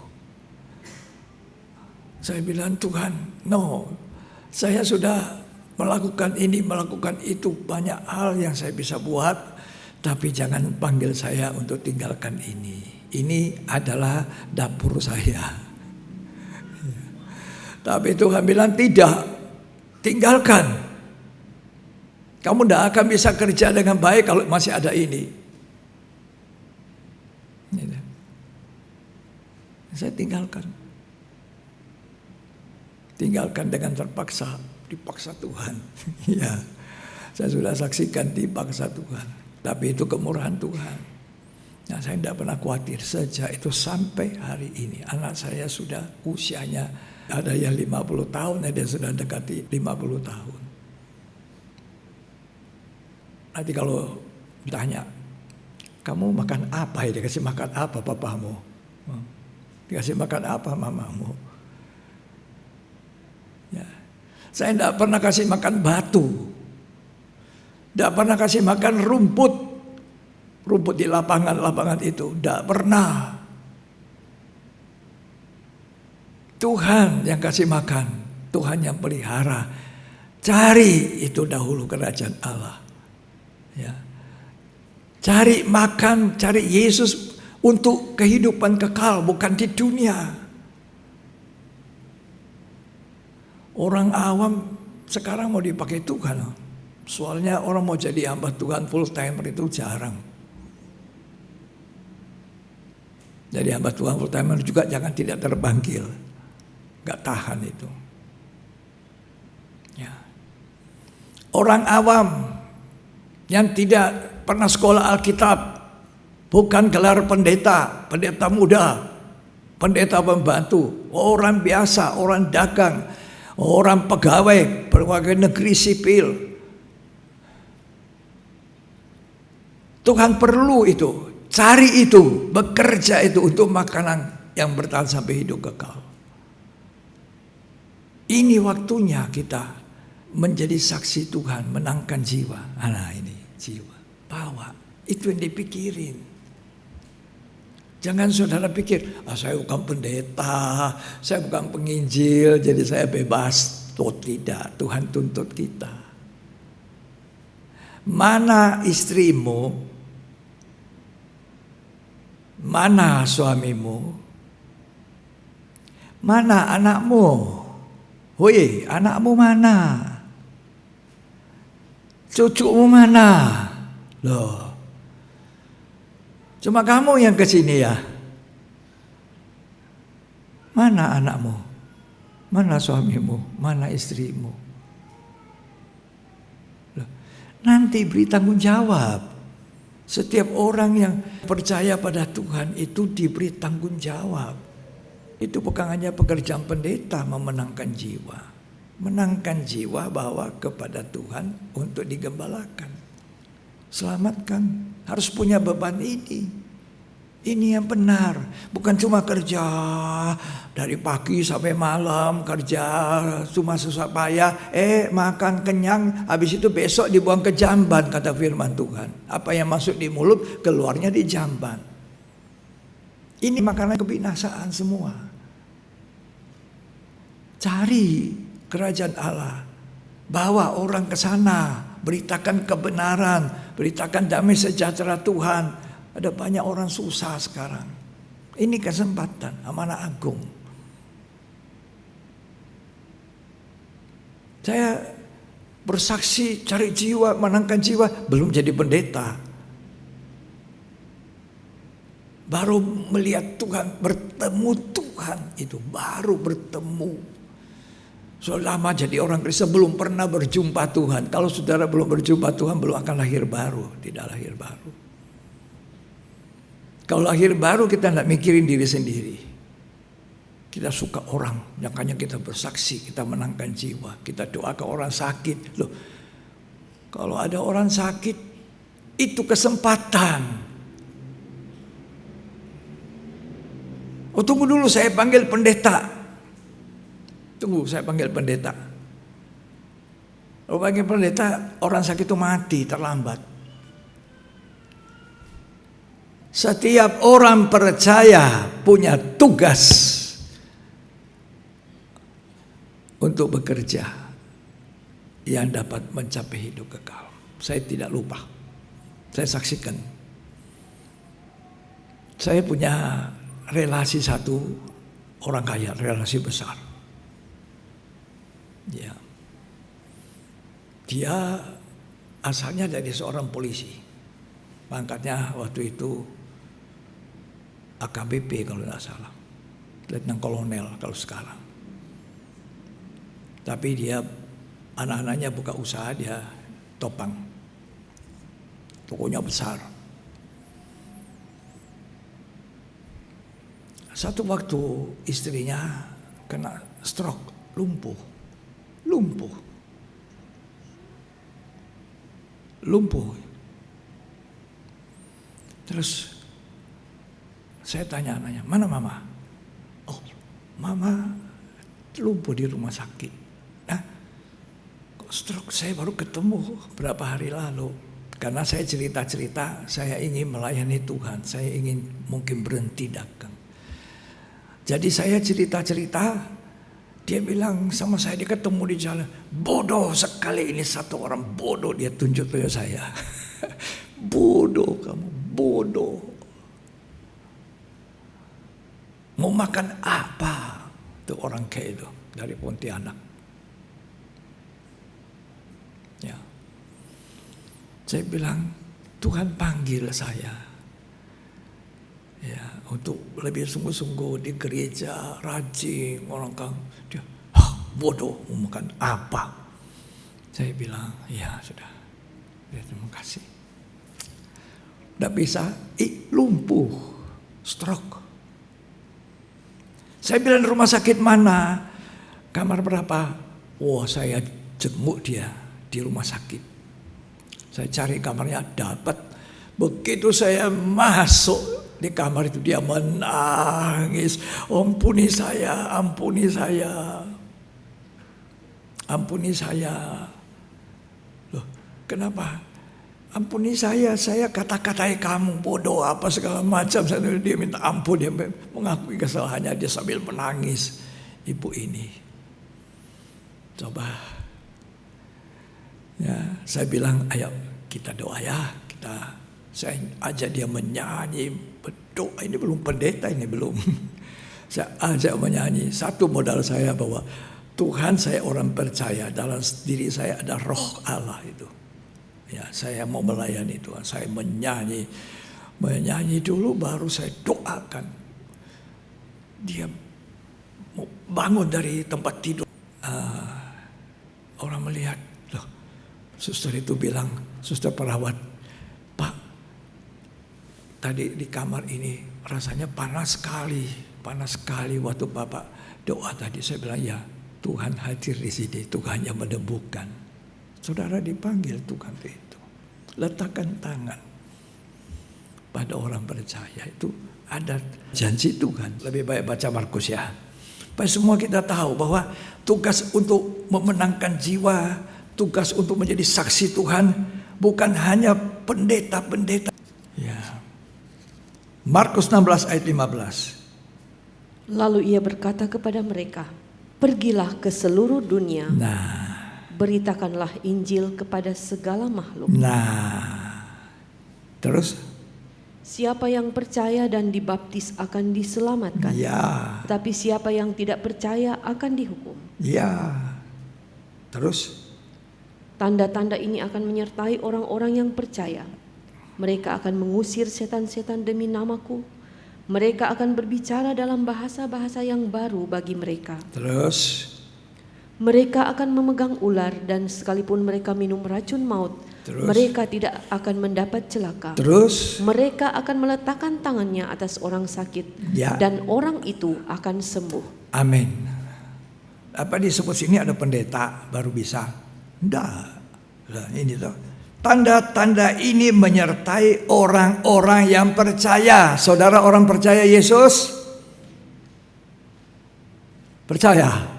Saya bilang, Tuhan, saya sudah melakukan ini, melakukan itu, banyak hal yang saya bisa buat, tapi jangan panggil saya untuk tinggalkan ini. Ini adalah dapur saya. Tapi Tuhan bilang, tidak, tinggalkan. Kamu tidak akan bisa kerja dengan baik kalau masih ada ini. Saya tinggalkan. Tinggalkan dengan terpaksa, dipaksa Tuhan. Ya, saya sudah saksikan dipaksa Tuhan. Tapi itu kemurahan Tuhan. Nah, saya tidak pernah khawatir sejak itu sampai hari ini. Anak saya sudah usianya ada yang 50 tahun, ada yang sudah dekati 50 tahun. Nanti kalau ditanya, kamu makan apa ya? Dikasih makan apa papamu? Dikasih makan apa mamamu? Ya. Saya tidak pernah kasih makan batu. Tidak pernah kasih makan rumput. Rumput di lapangan itu. Tidak pernah. Tuhan yang kasih makan. Tuhan yang pelihara. Cari itu dahulu kerajaan Allah. Ya. Cari makan, cari Yesus untuk kehidupan kekal, bukan di dunia. Orang awam sekarang mau dipakai Tuhan. Soalnya orang mau jadi hamba Tuhan full timer itu jarang. Jadi hamba Tuhan full timer juga jangan tidak terpanggil. Gak tahan itu. Ya. Orang awam yang tidak pernah sekolah Alkitab, bukan gelar pendeta, pendeta muda, pendeta pembantu, orang biasa, orang dagang, orang pegawai, pegawai negeri sipil. Tuhan perlu itu, cari itu, bekerja itu untuk makanan yang bertahan sampai hidup kekal. Ini waktunya kita menjadi saksi Tuhan, menangkan jiwa. Nah ini jiwa, bawa, itu yang dipikirin. Jangan saudara pikir, saya bukan pendeta, saya bukan penginjil, jadi saya bebas. Oh tidak, Tuhan tuntut kita. Mana istrimu? Mana suamimu? Mana anakmu? Woi, anakmu mana? Cucumu mana? Loh. Cuma kamu yang kesini ya. Mana anakmu? Mana suamimu? Mana istrimu? Loh. Nanti beri tanggung jawab. Setiap orang yang percaya pada Tuhan itu diberi tanggung jawab. Itu bukan hanya pekerjaan pendeta memenangkan jiwa. Menangkan jiwa bawa kepada Tuhan untuk digembalakan. Selamatkan. Harus punya beban ini. Ini yang benar. Bukan cuma kerja dari pagi sampai malam. Kerja cuma susah payah. Makan kenyang. Habis itu besok dibuang ke jamban, kata firman Tuhan. Apa yang masuk di mulut keluarnya di jamban. Ini makanan kebinasaan semua. Cari kerajaan Allah. Bawa orang ke sana. Beritakan kebenaran. Beritakan damai sejahtera Tuhan. Ada banyak orang susah sekarang. Ini kesempatan, amanah agung. Saya bersaksi cari jiwa, menangkan jiwa. Belum jadi pendeta. Baru melihat Tuhan, bertemu Tuhan. Itu baru bertemu. Selama jadi orang Kristen belum pernah berjumpa Tuhan. Kalau saudara belum berjumpa Tuhan, belum akan lahir baru. Tidak lahir baru. Kalau lahir baru kita tidak mikirin diri sendiri. Kita suka orang. Makanya kita bersaksi, kita menangkan jiwa. Kita doa ke orang sakit. Loh, kalau ada orang sakit, itu kesempatan. Oh tunggu dulu, saya panggil pendeta. Tunggu, saya panggil pendeta. Kalau panggil pendeta, orang sakit itu mati terlambat. Setiap orang percaya punya tugas untuk bekerja yang dapat mencapai hidup kekal. Saya tidak lupa. Saya saksikan. Saya punya relasi satu orang kaya, relasi besar. Ya. Dia asalnya dari seorang polisi. Pangkatnya waktu itu AKBP kalau tidak salah. Letnan Kolonel kalau sekarang. Tapi dia anak-anaknya buka usaha, dia topang. Tokonya besar. Satu waktu istrinya kena stroke, lumpuh. Terus saya tanya anaknya, mana mama? Oh, mama lumpuh di rumah sakit. Nah, kok stroke? Saya baru ketemu berapa hari lalu. Karena saya cerita-cerita, saya ingin melayani Tuhan. Saya ingin mungkin berhenti dagang. Jadi saya cerita-cerita, dia bilang sama saya, dia ketemu di jalan. Bodoh sekali ini satu orang, bodoh, dia tunjuk ke saya. Bodoh kamu, bodoh. Mau makan apa? Tuh orang kayak itu dari Pontianak. Ya. Saya bilang, Tuhan panggil saya. Ya, untuk lebih sungguh-sungguh di gereja, rajin, orang kan dia bodoh mau makan apa. Saya bilang, ya sudah, ya, terima kasih. Tidak bisa, lumpuh, stroke. Saya bilang rumah sakit mana, kamar berapa? Wah, saya jenguk dia di rumah sakit. Saya cari kamarnya, dapat. Begitu saya masuk di kamar itu, dia menangis. Ampuni saya, ampuni saya. Ampuni saya. Loh, kenapa? Ampuni saya kata-katai kamu bodoh apa segala macam. Dia minta ampun, dia mengakui kesalahannya, dia sambil menangis. Ibu ini, coba. Ya, saya bilang, ayo kita doa ya, saya ajak dia menyanyi, berdoa. Ini belum pendeta, ini belum. Saya ajak menyanyi. Satu modal saya bahwa Tuhan, saya orang percaya dalam diri saya ada roh Allah itu. Ya, saya mau melayani Tuhan. Saya menyanyi dulu, baru saya doakan. Dia mau bangun dari tempat tidur. Orang melihat, loh, suster itu bilang, suster perawat, Pak, tadi di kamar ini rasanya panas sekali waktu Bapak doa tadi. Saya bilang, ya, Tuhan hadir di sini, Tuhan yang menyembuhkan. Saudara dipanggil Tuhan itu. Letakkan tangan pada orang percaya, itu ada janji Tuhan. Lebih baik baca Markus ya. Supaya semua kita tahu bahwa tugas untuk memenangkan jiwa, tugas untuk menjadi saksi Tuhan bukan hanya pendeta-pendeta. Ya. Markus 16 ayat 15. Lalu ia berkata kepada mereka, pergilah ke seluruh dunia, beritakanlah Injil kepada segala makhluk. Terus? Siapa yang percaya dan dibaptis akan diselamatkan. Ya. Tapi siapa yang tidak percaya akan dihukum. Ya. Terus? Tanda-tanda ini akan menyertai orang-orang yang percaya. Mereka akan mengusir setan-setan demi namaku. Mereka akan berbicara dalam bahasa-bahasa yang baru bagi mereka. Terus? Mereka akan memegang ular dan sekalipun mereka minum racun maut, mereka tidak akan mendapat celaka. Terus? Mereka akan meletakkan tangannya atas orang sakit dan orang itu akan sembuh. Amin. Apa disebut sini ada pendeta baru bisa? Enggak. Nah, ini tuh. Tanda-tanda ini menyertai orang-orang yang percaya. Saudara orang percaya Yesus? Percaya?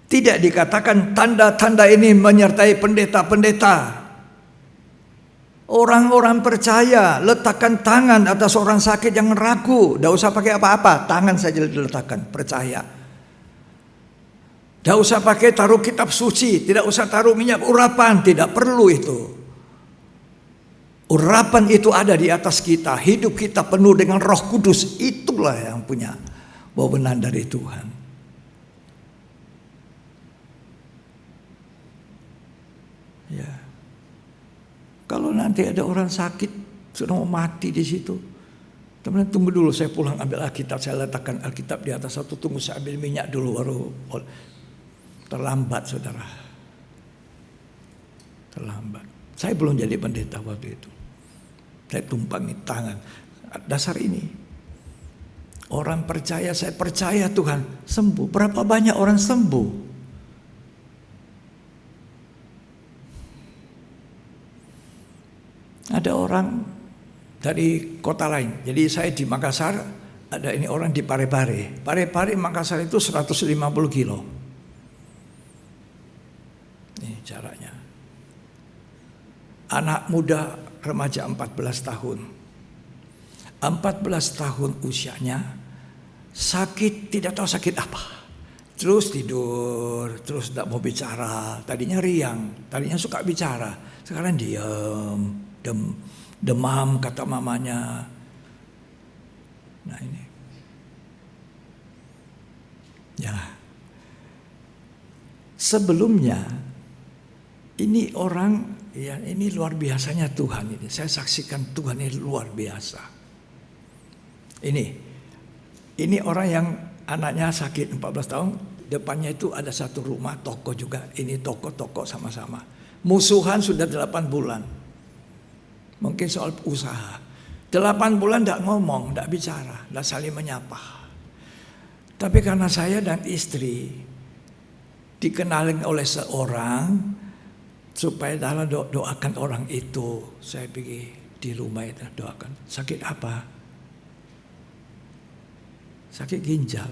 Tidak dikatakan tanda-tanda ini menyertai pendeta-pendeta. Orang-orang percaya, letakkan tangan atas orang sakit yang ragu. Tidak usah pakai apa-apa, tangan saja diletakkan, percaya. Tidak usah pakai taruh kitab suci, tidak usah taruh minyak urapan, tidak perlu itu. Urapan itu ada di atas kita, hidup kita penuh dengan Roh Kudus, itulah yang punya wewenang dari Tuhan. Ya. Kalau nanti ada orang sakit sudah mau mati di situ, teman tunggu dulu, saya pulang ambil Alkitab, saya letakkan Alkitab di atas satu, tunggu saya ambil minyak dulu baru. Terlambat saudara, terlambat. Saya belum jadi pendeta waktu itu. Saya tumpangi tangan. Dasar ini, orang percaya, saya percaya Tuhan sembuh. Berapa banyak orang sembuh? Ada orang dari kota lain. Jadi saya di Makassar, ada ini orang di Parepare. Parepare Makassar itu 150 kilo. Ini caranya. Anak muda remaja 14 tahun. 14 tahun usianya, sakit, tidak tahu sakit apa. Terus tidur, terus tidak mau bicara. Tadinya riang, tadinya suka bicara. Sekarang diam, demam kata mamanya. Nah ini. Ya. Sebelumnya ini orang, ya ini luar biasanya Tuhan ini. Saya saksikan Tuhan ini luar biasa. Ini orang yang anaknya sakit 14 tahun, depannya itu ada satu rumah toko juga. Ini toko sama-sama. Musuhan sudah 8 bulan. Mungkin soal usaha. 8 bulan tidak ngomong, tidak bicara, tidak saling menyapa. Tapi karena saya dan istri dikenalin oleh seorang, supaya dalam doakan orang itu, saya pergi di rumah itu doakan. Sakit apa? Sakit ginjal,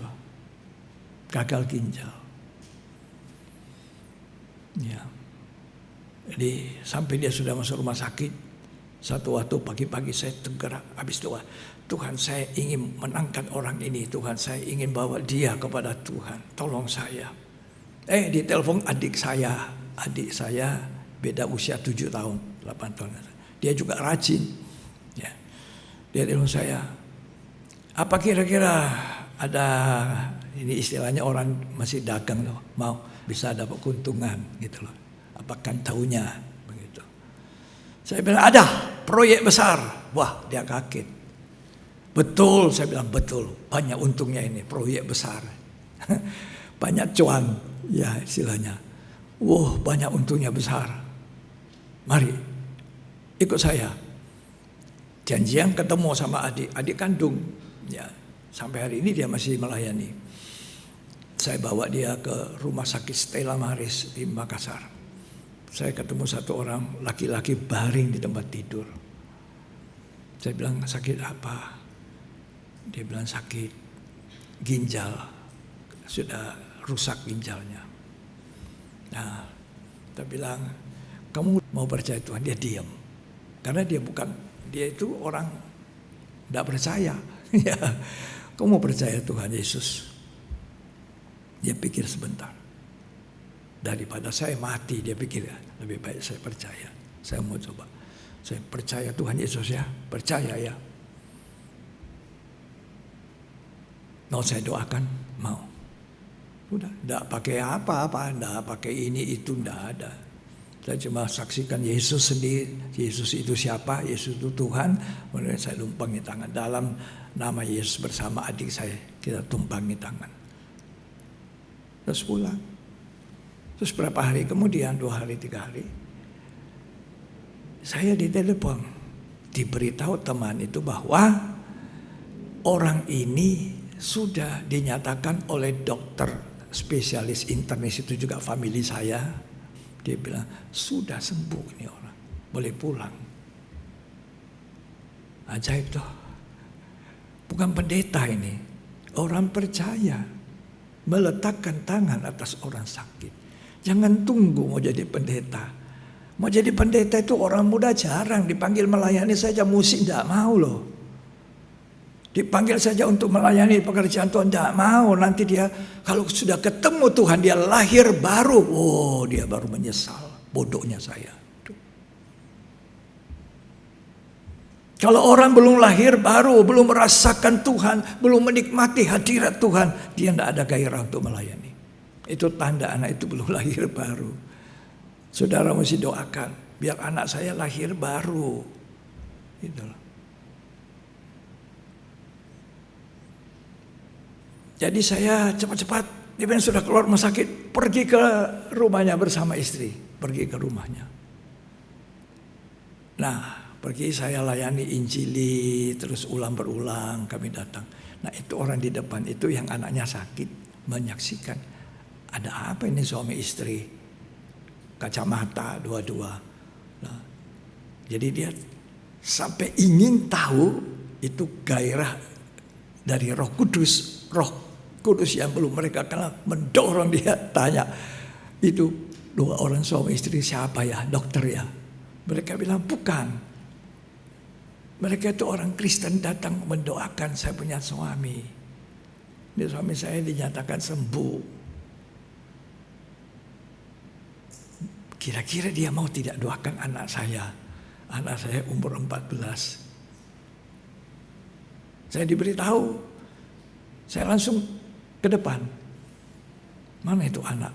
gagal ginjal. Ya. Jadi sampai dia sudah masuk rumah sakit, satu waktu pagi-pagi saya tergerak habis doa. Tuhan, saya ingin menangkan orang ini. Tuhan, saya ingin bawa dia kepada Tuhan. Tolong saya. Di telepon adik saya. Adik saya beda usia 7 tahun, 8 tahun. Dia juga rajin. Ya. Dia telepon saya. Apa kira-kira ada, ini istilahnya orang masih dagang loh, mau bisa dapat keuntungan gitu loh. Apakah tahunya begitu? Saya bilang ada proyek besar. Wah, dia kaget. Betul, saya bilang betul. Banyak untungnya ini, proyek besar. Banyak cuan, ya istilahnya. Wah, banyak untungnya besar. Mari, ikut saya. Janjian ketemu sama adik kandung. Ya, sampai hari ini dia masih melayani. Saya bawa dia ke rumah sakit Stella Maris di Makassar. Saya ketemu satu orang laki-laki baring di tempat tidur. Saya bilang, sakit apa? Dia bilang sakit ginjal, sudah rusak ginjalnya. Nah, kita bilang, kamu mau percaya Tuhan? Dia diam, karena dia itu orang tidak percaya. Ya, kamu mau percaya Tuhan Yesus? Dia pikir sebentar. Daripada saya mati, dia pikir lebih baik saya percaya. Saya mau coba. Saya percaya Tuhan Yesus ya, percaya ya. Mau saya doakan? Mau. Udah, tidak pakai apa-apa, tidak pakai ini itu, tidak ada. Saya cuma saksikan Yesus sendiri. Yesus itu siapa? Yesus itu Tuhan. Kemudian saya tumpangi tangan dalam nama Yesus bersama adik saya. Kita tumpangi tangan. Terus pulang. Terus berapa hari kemudian, 2 hari, 3 hari, saya ditelepon. Diberitahu teman itu bahwa orang ini sudah dinyatakan oleh dokter spesialis internis itu juga famili saya. Dia bilang sudah sembuh ini orang, boleh pulang. Ajaib toh. Bukan pendeta ini, orang percaya meletakkan tangan atas orang sakit. Jangan tunggu mau jadi pendeta. Mau jadi pendeta itu orang muda jarang dipanggil melayani saja, musik tidak mau loh. Dipanggil saja untuk melayani pekerjaan Tuhan, tidak mau. Nanti dia kalau sudah ketemu Tuhan, dia lahir baru. Oh, dia baru menyesal. Bodohnya saya. Kalau orang belum lahir baru, belum merasakan Tuhan, belum menikmati hadirat Tuhan, dia tidak ada gairah untuk melayani. Itu tanda anak itu belum lahir baru. Saudara mesti doakan, biar anak saya lahir baru. Gitu loh. Jadi saya cepat-cepat, dia bilang sudah keluar rumah sakit, pergi ke rumahnya bersama istri, pergi ke rumahnya. Nah, pergi saya layani injili, terus ulang berulang kami datang. Nah, itu orang di depan itu yang anaknya sakit menyaksikan, ada apa ini suami istri, kacamata dua-dua. Nah, jadi dia sampai ingin tahu itu gairah dari Roh Kudus. Roh Kudus yang belum mereka kenal mendorong dia tanya, itu 2 orang suami istri siapa ya, dokter ya? Mereka bilang bukan. Mereka itu orang Kristen datang mendoakan saya punya suami. Ini suami saya dinyatakan sembuh. Kira-kira dia mau tidak doakan anak saya? Anak saya umur 14. Saya diberitahu, saya langsung ke depan. Mana itu anak?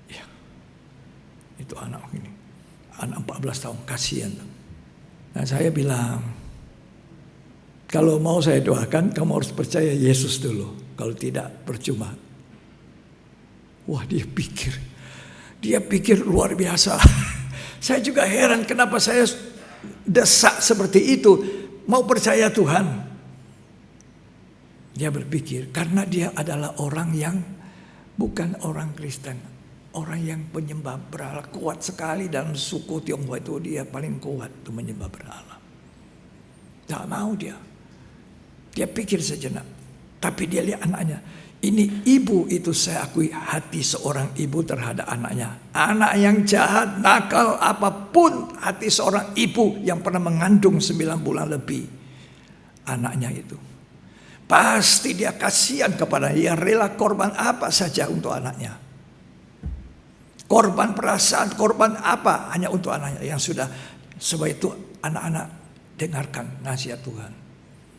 Ya, itu anak ini. Anak 14 tahun, kasihan. Dan saya bilang, Kalau mau saya doakan, kamu harus percaya Yesus dulu. Kalau tidak, percuma. Wah, dia pikir luar biasa. Saya juga heran kenapa saya desak seperti itu. Mau percaya Tuhan. Dia berpikir karena dia adalah orang yang bukan orang Kristen. Orang yang penyembah berhala kuat sekali dalam suku Tionghoa itu, dia paling kuat itu menyembah berhala. Tak mau dia. Dia pikir sejenak. Tapi dia lihat anaknya. Ini ibu itu, saya akui hati seorang ibu terhadap anaknya. Anak yang jahat, nakal, apapun hati seorang ibu yang pernah mengandung 9 bulan lebih. Anaknya itu. Pasti dia kasihan kepada dia, rela korban apa saja untuk anaknya. Korban perasaan, korban apa hanya untuk anaknya yang sudah. Sebab itu anak-anak dengarkan nasihat Tuhan.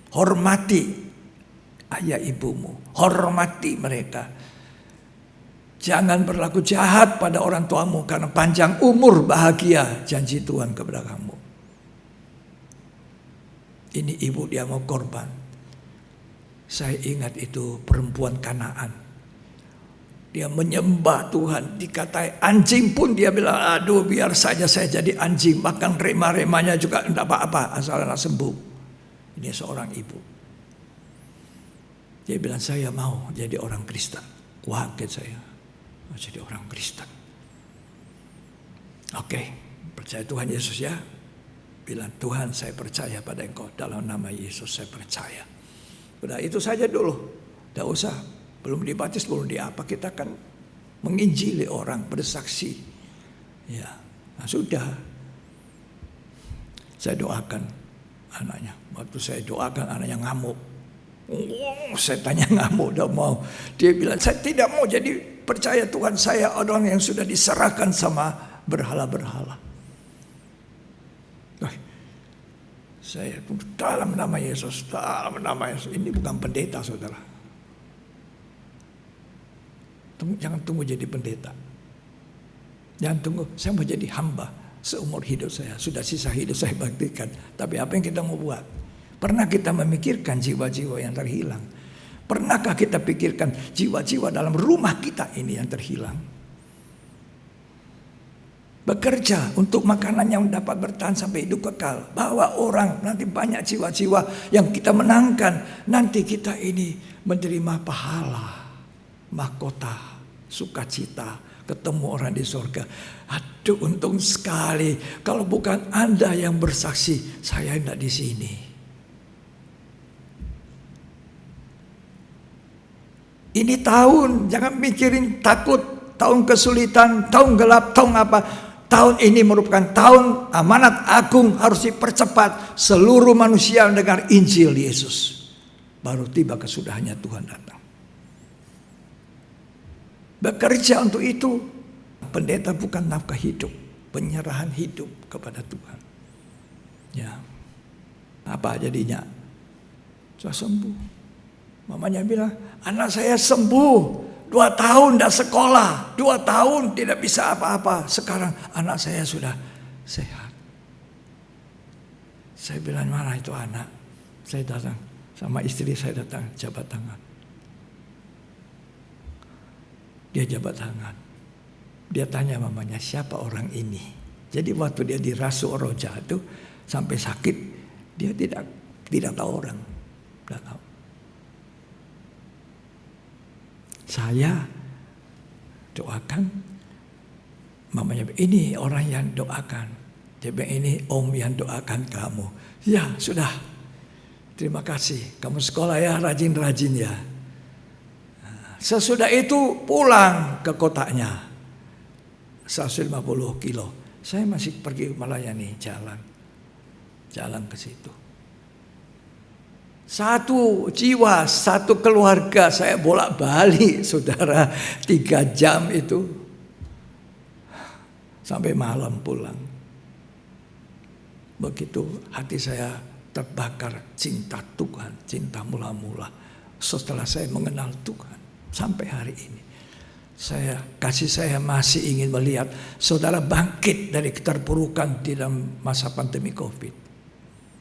Hormati ayah ibumu, hormati mereka. Jangan berlaku jahat pada orang tuamu, karena panjang umur bahagia janji Tuhan kepada kamu. Ini ibu dia mau korban. Saya ingat itu perempuan Kanaan. Dia menyembah Tuhan, dikatai anjing pun dia bilang, aduh biar saja saya jadi anjing, makan rema-remanya juga tidak apa-apa, asal anak sembuh. Ini seorang ibu. Dia bilang, saya mau jadi orang Kristen. Kaget saya, mau jadi orang Kristen. Oke, percaya Tuhan Yesus ya. Bilang, Tuhan saya percaya pada Engkau, dalam nama Yesus saya percaya. Udah itu saja dulu, tidak usah. Belum dibaptis, belum diapa, kita kan menginjili orang, bersaksi. Ya, nah sudah. Saya doakan anaknya. Waktu saya doakan anaknya ngamuk. Saya tanya ngamuk, udah mau. Dia bilang, saya tidak mau jadi percaya Tuhan, saya orang yang sudah diserahkan sama berhala-berhala. Saya dalam nama Yesus, dalam nama Yesus. Ini bukan pendeta, saudara. Jangan tunggu jadi pendeta. Jangan tunggu, saya mau jadi hamba seumur hidup saya. Sudah sisa hidup saya baktikan. Tapi apa yang kita mau buat? Pernah kita memikirkan jiwa-jiwa yang terhilang? Pernahkah kita pikirkan jiwa-jiwa dalam rumah kita ini yang terhilang? Bekerja untuk makanan yang dapat bertahan sampai hidup kekal. Bawa orang, nanti banyak jiwa-jiwa yang kita menangkan. Nanti kita ini menerima pahala, mahkota, sukacita, ketemu orang di surga. Aduh, untung sekali. Kalau bukan Anda yang bersaksi, saya tidak di sini. Ini tahun, jangan mikirin takut, tahun kesulitan, tahun gelap, tahun apa. Tahun ini merupakan tahun amanat agung, harus dipercepat. Seluruh manusia mendengar Injil Yesus. Baru tiba kesudahannya Tuhan datang. Bekerja untuk itu. Pendeta bukan nafkah hidup, penyerahan hidup kepada Tuhan. Ya, apa jadinya? Saya sembuh. Mamanya bilang, anak saya sembuh. 2 tahun tidak sekolah, 2 tahun tidak bisa apa-apa. Sekarang anak saya sudah sehat. Saya bilang, mana itu anak? Saya datang, sama istri saya datang, jabat tangan. Dia jabat tangan. Dia tanya mamanya, siapa orang ini? Jadi waktu dia dirasuk roh jahat itu, sampai sakit, dia tidak tahu orang. Tidak tahu. Saya doakan, mamanya ini orang yang doakan. Dia bilang, ini om yang doakan kamu. Ya sudah, terima kasih. Kamu sekolah ya, rajin-rajin ya. Sesudah itu pulang ke kotanya, 150 kilo. Saya masih pergi melayani jalan ke situ. 1 jiwa, 1 keluarga saya bolak-balik, saudara, 3 jam itu. Sampai malam pulang. Begitu hati saya terbakar cinta Tuhan, cinta mula-mula. Setelah saya mengenal Tuhan, sampai hari ini. Kasih saya masih ingin melihat saudara bangkit dari keterpurukan di dalam masa pandemi COVID.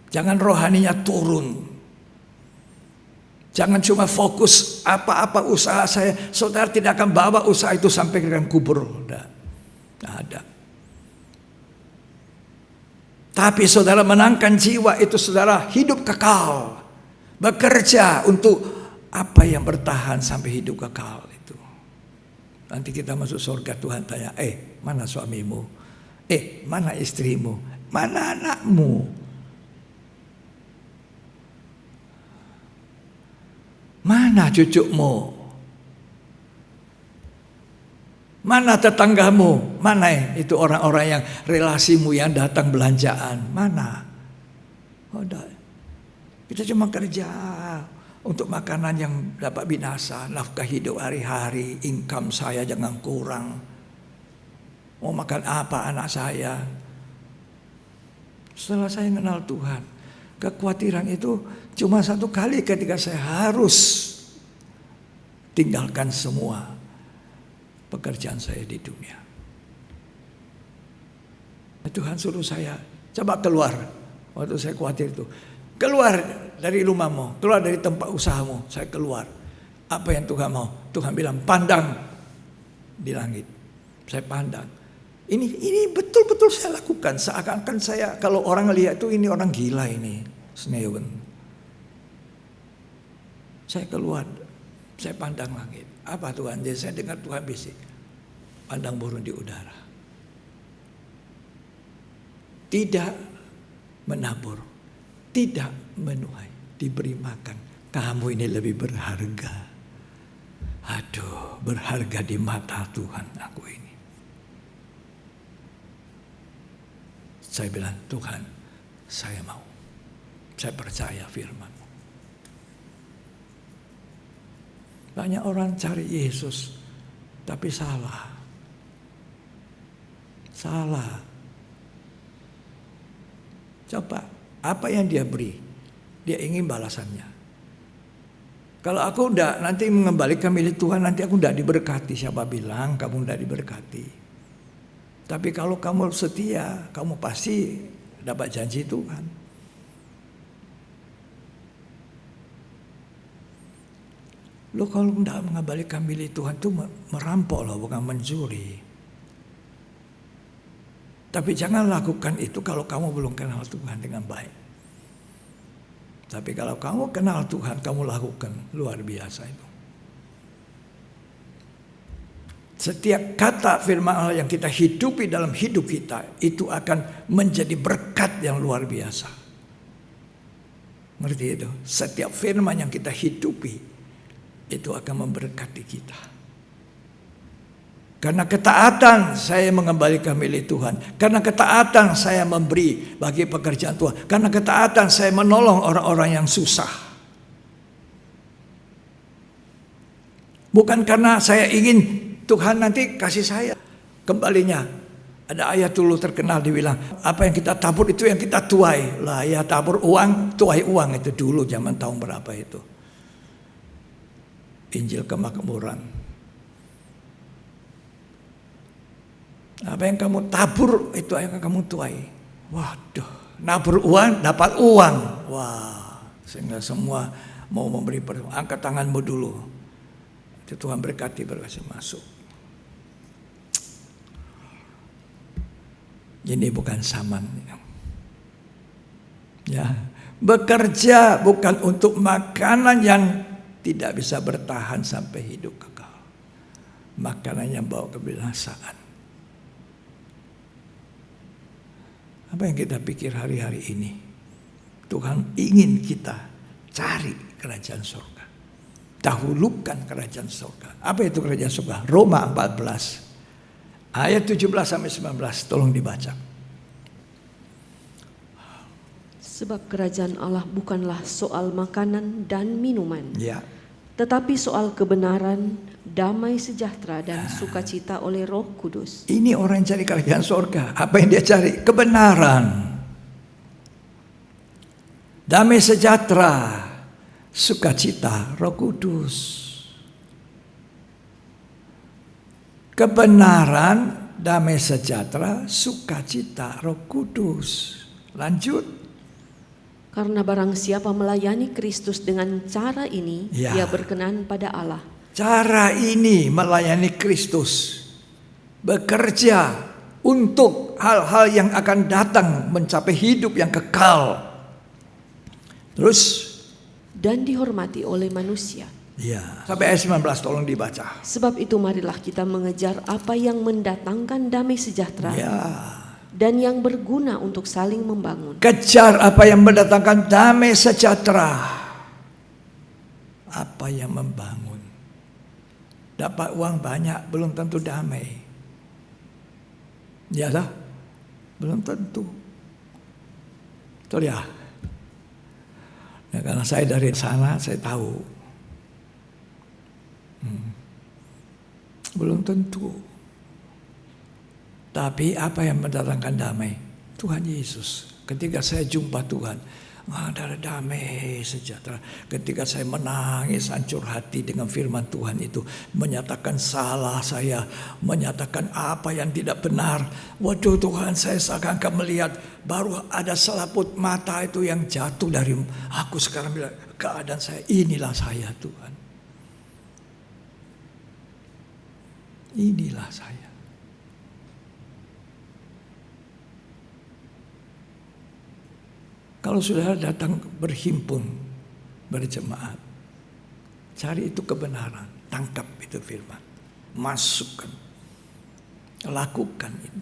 Jangan rohaninya turun. Jangan cuma fokus apa-apa usaha saya. Saudara tidak akan bawa usaha itu sampai ke dalam kubur. Tidak ada. Tapi saudara menangkan jiwa itu, saudara hidup kekal. Bekerja untuk apa yang bertahan sampai hidup kekal itu. Nanti kita masuk surga, Tuhan tanya, mana suamimu? Mana istrimu? Mana anakmu? Mana cucumu? Mana tetanggamu? Mana itu orang-orang yang relasimu yang datang belanjaan? Mana? Kita cuma kerja untuk makanan yang dapat binasa, nafkah hidup hari-hari, income saya jangan kurang. Mau makan apa anak saya? Setelah saya kenal Tuhan, kekhawatiran itu cuma satu kali ketika saya harus tinggalkan semua pekerjaan saya di dunia. Tuhan suruh saya, coba keluar. Waktu saya khawatir itu, keluar dari rumahmu, keluar dari tempat usahamu. Saya keluar. Apa yang Tuhan mau? Tuhan bilang, pandang di langit. Saya pandang. Ini betul-betul saya lakukan. Seakan-akan saya, kalau orang lihat itu ini orang gila ini. Snewen. Saya keluar, saya pandang langit. Apa Tuhan? Jadi saya dengar Tuhan bisik. Pandang burung di udara. Tidak menabur, tidak menuai, diberi makan. Kamu ini lebih berharga. Aduh, berharga di mata Tuhan aku ini. Saya bilang, Tuhan, saya mau. Saya percaya firman. Banyak orang cari Yesus, tapi salah. Salah. Coba, apa yang dia beri? Dia ingin balasannya. Kalau aku udah nanti mengembalikan milik Tuhan, nanti aku udah diberkati. Siapa bilang kamu udah diberkati? Tapi kalau kamu setia, kamu pasti dapat janji Tuhan. Lo kalau tidak mengembalikan milik Tuhan itu merampok loh, bukan mencuri. Tapi jangan lakukan itu kalau kamu belum kenal Tuhan dengan baik. Tapi kalau kamu kenal Tuhan, kamu lakukan, luar biasa itu. Setiap kata firman Allah yang kita hidupi dalam hidup kita, itu akan menjadi berkat yang luar biasa. Ngerti itu? Setiap firman yang kita hidupi, itu akan memberkati kita. Karena ketaatan saya mengembalikan milik Tuhan. Karena ketaatan saya memberi bagi pekerjaan Tuhan. Karena ketaatan saya menolong orang-orang yang susah. Bukan karena saya ingin Tuhan nanti kasih saya kembalinya. Ada ayat dulu terkenal dibilang, apa yang kita tabur itu yang kita tuai. Lah ya, tabur uang, tuai uang itu dulu zaman tahun berapa itu. Injil kemakmuran. Apa yang kamu tabur itu yang kamu tuai. Waduh, nabur uang dapat uang. Wah, sehingga semua mau memberi pertolongan. Angkat tanganmu dulu. Tuhan berkati berkasih masuk. Ini bukan saman. Ya, bekerja bukan untuk makanan yang tidak bisa bertahan sampai hidup kekal. Makanan yang bawa kebinasaan. Apa yang kita pikir hari-hari ini? Tuhan ingin kita cari kerajaan surga. Dahulukan kerajaan surga. Apa itu kerajaan surga? Roma 14. Ayat 17-19. Tolong dibaca. Sebab kerajaan Allah bukanlah soal makanan dan minuman, Ya. tetapi soal kebenaran, damai sejahtera dan sukacita oleh Roh Kudus. Ini orang yang cari kerajaan surga. Apa yang dia cari? Kebenaran, damai sejahtera, sukacita, Roh Kudus. Kebenaran, damai sejahtera, sukacita, Roh Kudus. Lanjut. Karena barang siapa melayani Kristus dengan cara ini, Ya. ia berkenan pada Allah. Cara ini melayani Kristus, bekerja untuk hal-hal yang akan datang, mencapai hidup yang kekal. Terus, Dan dihormati oleh manusia. ya, sampai ayat 19 tolong dibaca. Sebab itu marilah kita mengejar apa yang mendatangkan damai sejahtera Ya, dan yang berguna untuk saling membangun. kejar apa yang mendatangkan damai sejahtera. Apa yang membangun. Dapat uang banyak belum tentu damai. Ya lah, belum tentu. Betul ya? Ya, karena saya dari sana saya tahu. Belum tentu. Tapi apa yang mendatangkan damai? Tuhan Yesus. Ketika saya jumpa Tuhan, ada damai sejahtera. Ketika saya menangis hancur hati dengan firman Tuhan itu, menyatakan salah saya, menyatakan apa yang tidak benar. Waduh Tuhan, saya seakan-akan melihat baru ada selaput mata itu yang jatuh dari aku. Sekarang bilang, keadaan saya, inilah saya Tuhan. Inilah saya. Kalau saudara datang berhimpun berjemaat, cari itu kebenaran, tangkap itu firman, masukkan, lakukan itu.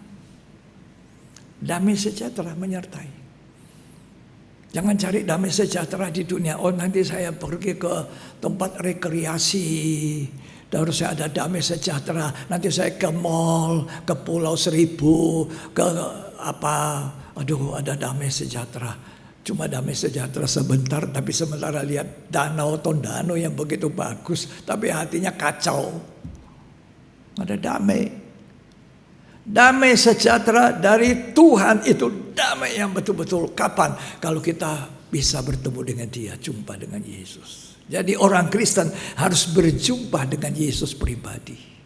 Damai sejahtera menyertai. Jangan cari damai sejahtera di dunia. Oh nanti saya pergi ke tempat rekreasi, harus saya ada damai sejahtera. Nanti saya ke mall, ke Pulau Seribu, ke apa? Aduh, ada damai sejahtera. Cuma damai sejahtera sebentar, tapi sementara lihat danau Tondano yang begitu bagus, tapi hatinya kacau. Ada damai. Damai sejahtera dari Tuhan itu damai yang betul-betul. Kapan? Kalau kita bisa bertemu dengan Dia, jumpa dengan Yesus. Jadi orang Kristen harus berjumpa dengan Yesus pribadi.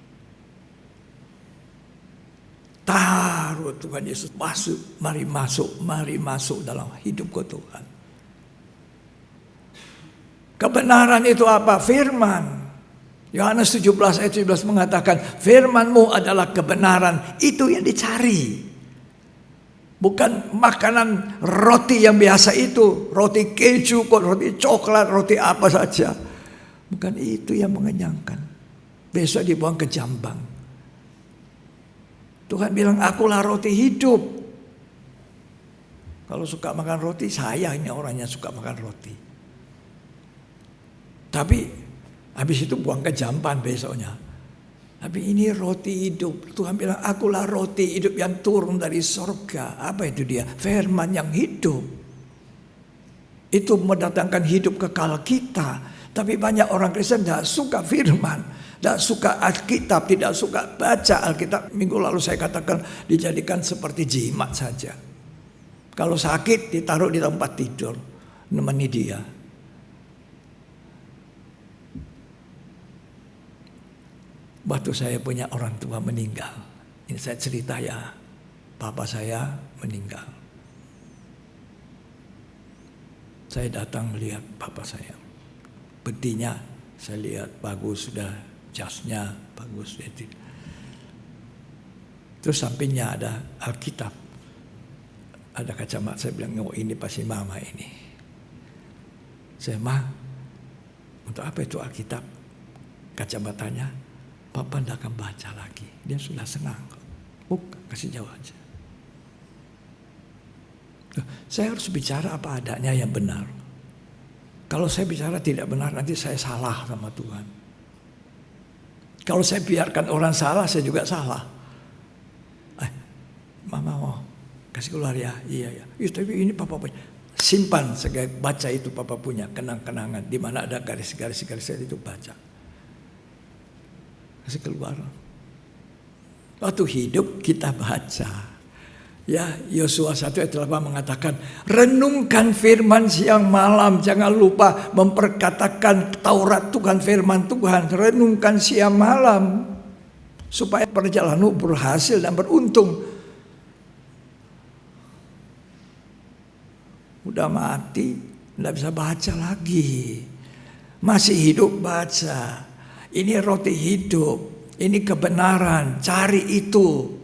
Taruh Tuhan Yesus masuk, mari masuk dalam hidupku Tuhan. Kebenaran itu apa? Firman. Yohanes 17 ayat 17 mengatakan, firman-Mu adalah kebenaran. Itu yang dicari. Bukan makanan roti yang biasa itu. Roti keju, roti coklat, roti apa saja. Bukan itu yang mengenyangkan. Besok dibuang ke jambang. Tuhan bilang, akulah roti hidup. Kalau suka makan roti, saya ini orangnya suka makan roti. Tapi habis itu buang ke jamban besoknya. Tapi ini roti hidup. Tuhan bilang, akulah roti hidup yang turun dari surga. Apa itu dia? Firman yang hidup. Itu mendatangkan hidup kekal kita. Tapi banyak orang Kristen tidak suka firman. Tidak suka Alkitab, tidak suka baca Alkitab. Minggu lalu saya katakan dijadikan seperti jimat saja. Kalau sakit ditaruh di tempat tidur, nemeni dia. Waktu saya punya orang tua meninggal, ini saya cerita ya, papa saya meninggal. Saya datang melihat papa saya, bedinya saya lihat bagus sudah. Jasnya bagus. Terus sampingnya ada Alkitab, ada kacamata. Saya bilang, oh ini pasti mama ini. Saya, Ma, untuk apa itu Alkitab? Kacamatanya, Papa tidak akan baca lagi. Dia sudah senang. Bukan, kasih jawab aja. Saya harus bicara apa adanya yang benar. Kalau saya bicara tidak benar, nanti saya salah sama Tuhan. Kalau saya biarkan orang salah, saya juga salah. Mama mau kasih keluar ya? Iya ya. Tapi ini papa punya. Simpan, baca itu papa punya. Kenang-kenangan. Di mana ada garis-garis itu baca. Kasih keluar. Waktu hidup kita baca. Ya, Yosua 1 ayat 8 mengatakan, renungkan firman siang malam, jangan lupa memperkatakan Taurat Tuhan, firman Tuhan, renungkan siang malam supaya perjalananmu berhasil dan beruntung. Udah mati, tidak bisa baca lagi. Masih hidup baca. Ini roti hidup, ini kebenaran, cari itu.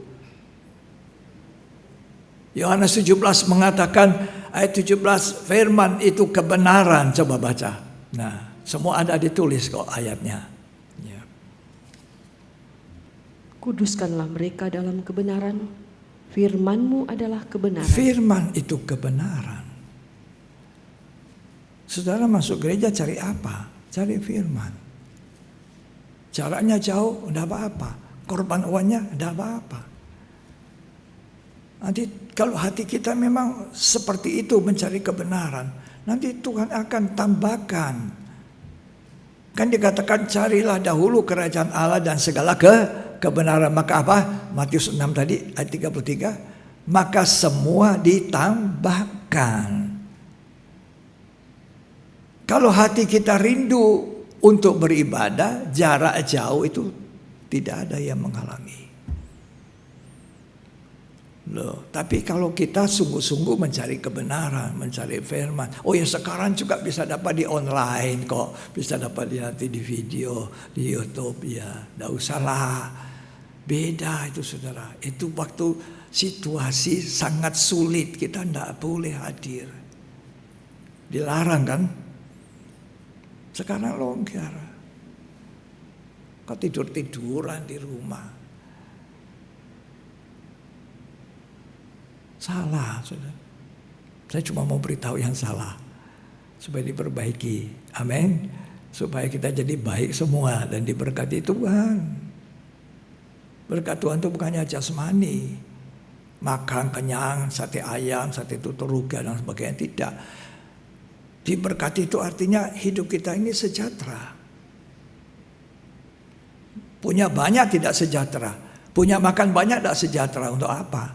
Yohanes 17 mengatakan, ayat 17, firman itu kebenaran. Coba baca. Nah, semua ada ditulis kok ayatnya. Ya. Kuduskanlah mereka dalam kebenaran. Firman-Mu adalah kebenaran. Firman itu kebenaran. Saudara masuk gereja cari apa? Cari firman. Jaraknya jauh, tidak apa-apa. Korban uangnya, tidak apa-apa. Nanti kalau hati kita memang seperti itu mencari kebenaran, nanti Tuhan akan tambahkan. Kan dikatakan carilah dahulu kerajaan Allah dan segala kebenaran. Maka apa? Matius 6 tadi ayat 33. Maka semua ditambahkan. Kalau hati kita rindu untuk beribadah, jarak jauh itu tidak ada yang menghalangi. Loh, tapi kalau kita sungguh-sungguh mencari kebenaran, mencari firman. Oh ya, sekarang juga bisa dapat di online kok. Bisa dapat nanti di video, di YouTube ya. Tidak usahlah. Beda itu saudara. Itu waktu situasi sangat sulit, kita tidak boleh hadir. Dilarang kan? Sekarang longgar. Kau tidur-tiduran di rumah. Salah, saudara. Saya cuma mau beritahu yang salah. Supaya diperbaiki. Amin. Supaya kita jadi baik semua dan diberkati Tuhan. Berkat Tuhan itu bukannya jasmani. Makan kenyang, sate ayam, sate tuturuga dan sebagainya. Tidak. Diberkati itu artinya hidup kita ini sejahtera. Punya banyak tidak sejahtera. Punya makan banyak tidak sejahtera. Untuk apa?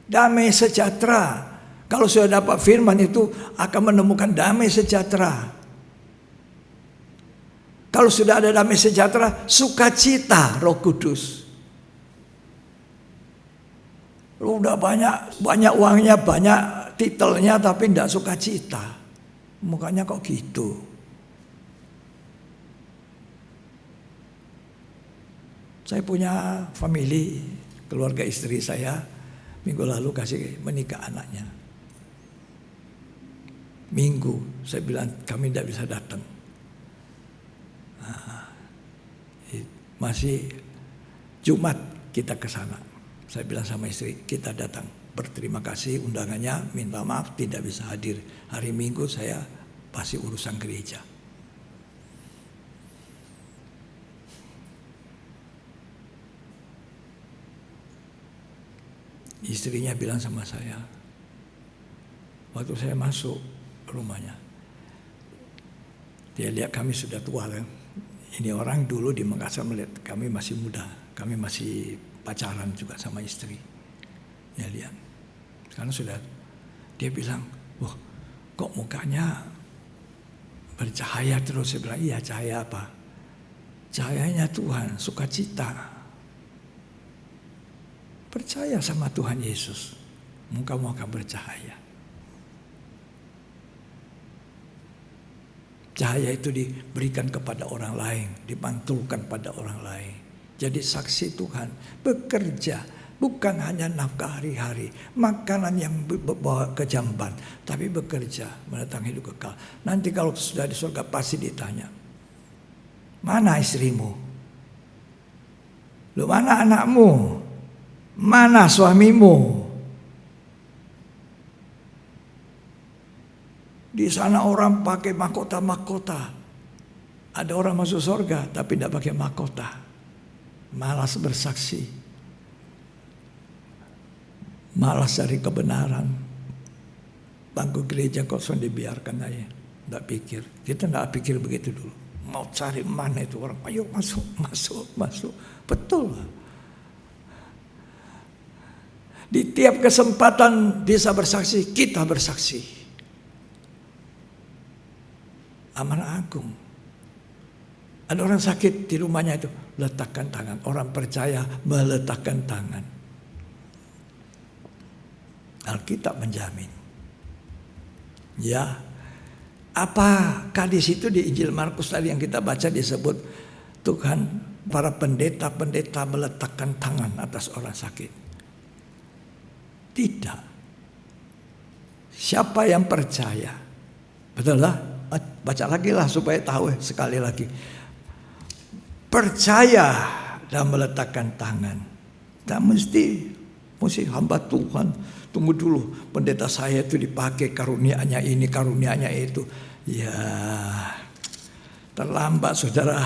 Damai sejahtera. Kalau sudah dapat firman itu akan menemukan damai sejahtera. Kalau sudah ada damai sejahtera, sukacita Roh Kudus. Udah banyak uangnya, banyak titelnya, tapi tidak sukacita. Mukanya kok gitu. Saya punya family, keluarga istri saya minggu lalu kasih menikah anaknya. Minggu saya bilang kami tidak bisa datang. Masih Jumat kita ke sana. Saya bilang sama istri, kita datang. Berterima kasih undangannya, minta maaf tidak bisa hadir. Hari Minggu saya pasti urusan gereja. Istrinya bilang sama saya, waktu saya masuk rumahnya, dia lihat kami sudah tua kan. Ini orang dulu di Makassar melihat kami masih muda, kami masih pacaran juga sama istri. Ya lihat, sekarang sudah, dia bilang, wah kok mukanya bercahaya terus. Saya bilang, iya cahaya apa? Cahayanya Tuhan, sukacita. Percaya sama Tuhan Yesus, mukamu akan bercahaya. Cahaya itu diberikan kepada orang lain, dipantulkan pada orang lain. Jadi saksi Tuhan bekerja, bukan hanya nafkah hari-hari, makanan yang bawa ke jamban, tapi bekerja mendatangkan hidup kekal. Nanti kalau sudah di surga pasti ditanya, mana istrimu? Lu mana anakmu? Mana suamimu? Di sana orang pakai mahkota-mahkota. Ada orang masuk surga tapi tidak pakai mahkota. Malas bersaksi. Malas cari kebenaran. Bangku gereja kosong dibiarkan aja. Tidak pikir. Kita tidak pikir begitu dulu. Mau cari mana itu orang. Ayo masuk. Betul. Di tiap kesempatan bisa bersaksi, kita bersaksi. Amanah agung. Ada orang sakit di rumahnya itu, letakkan tangan. Orang percaya meletakkan tangan. Alkitab menjamin. Ya, apakah di situ di Injil Markus tadi yang kita baca disebut Tuhan para pendeta-pendeta meletakkan tangan atas orang sakit? Tidak. Siapa yang percaya? Betul lah? Baca lagi lah supaya tahu sekali lagi. Percaya dan meletakkan tangan. Tak mesti hamba Tuhan. Tunggu dulu, pendeta saya itu dipakai karunianya ini, karunianya itu. Ya, terlambat saudara.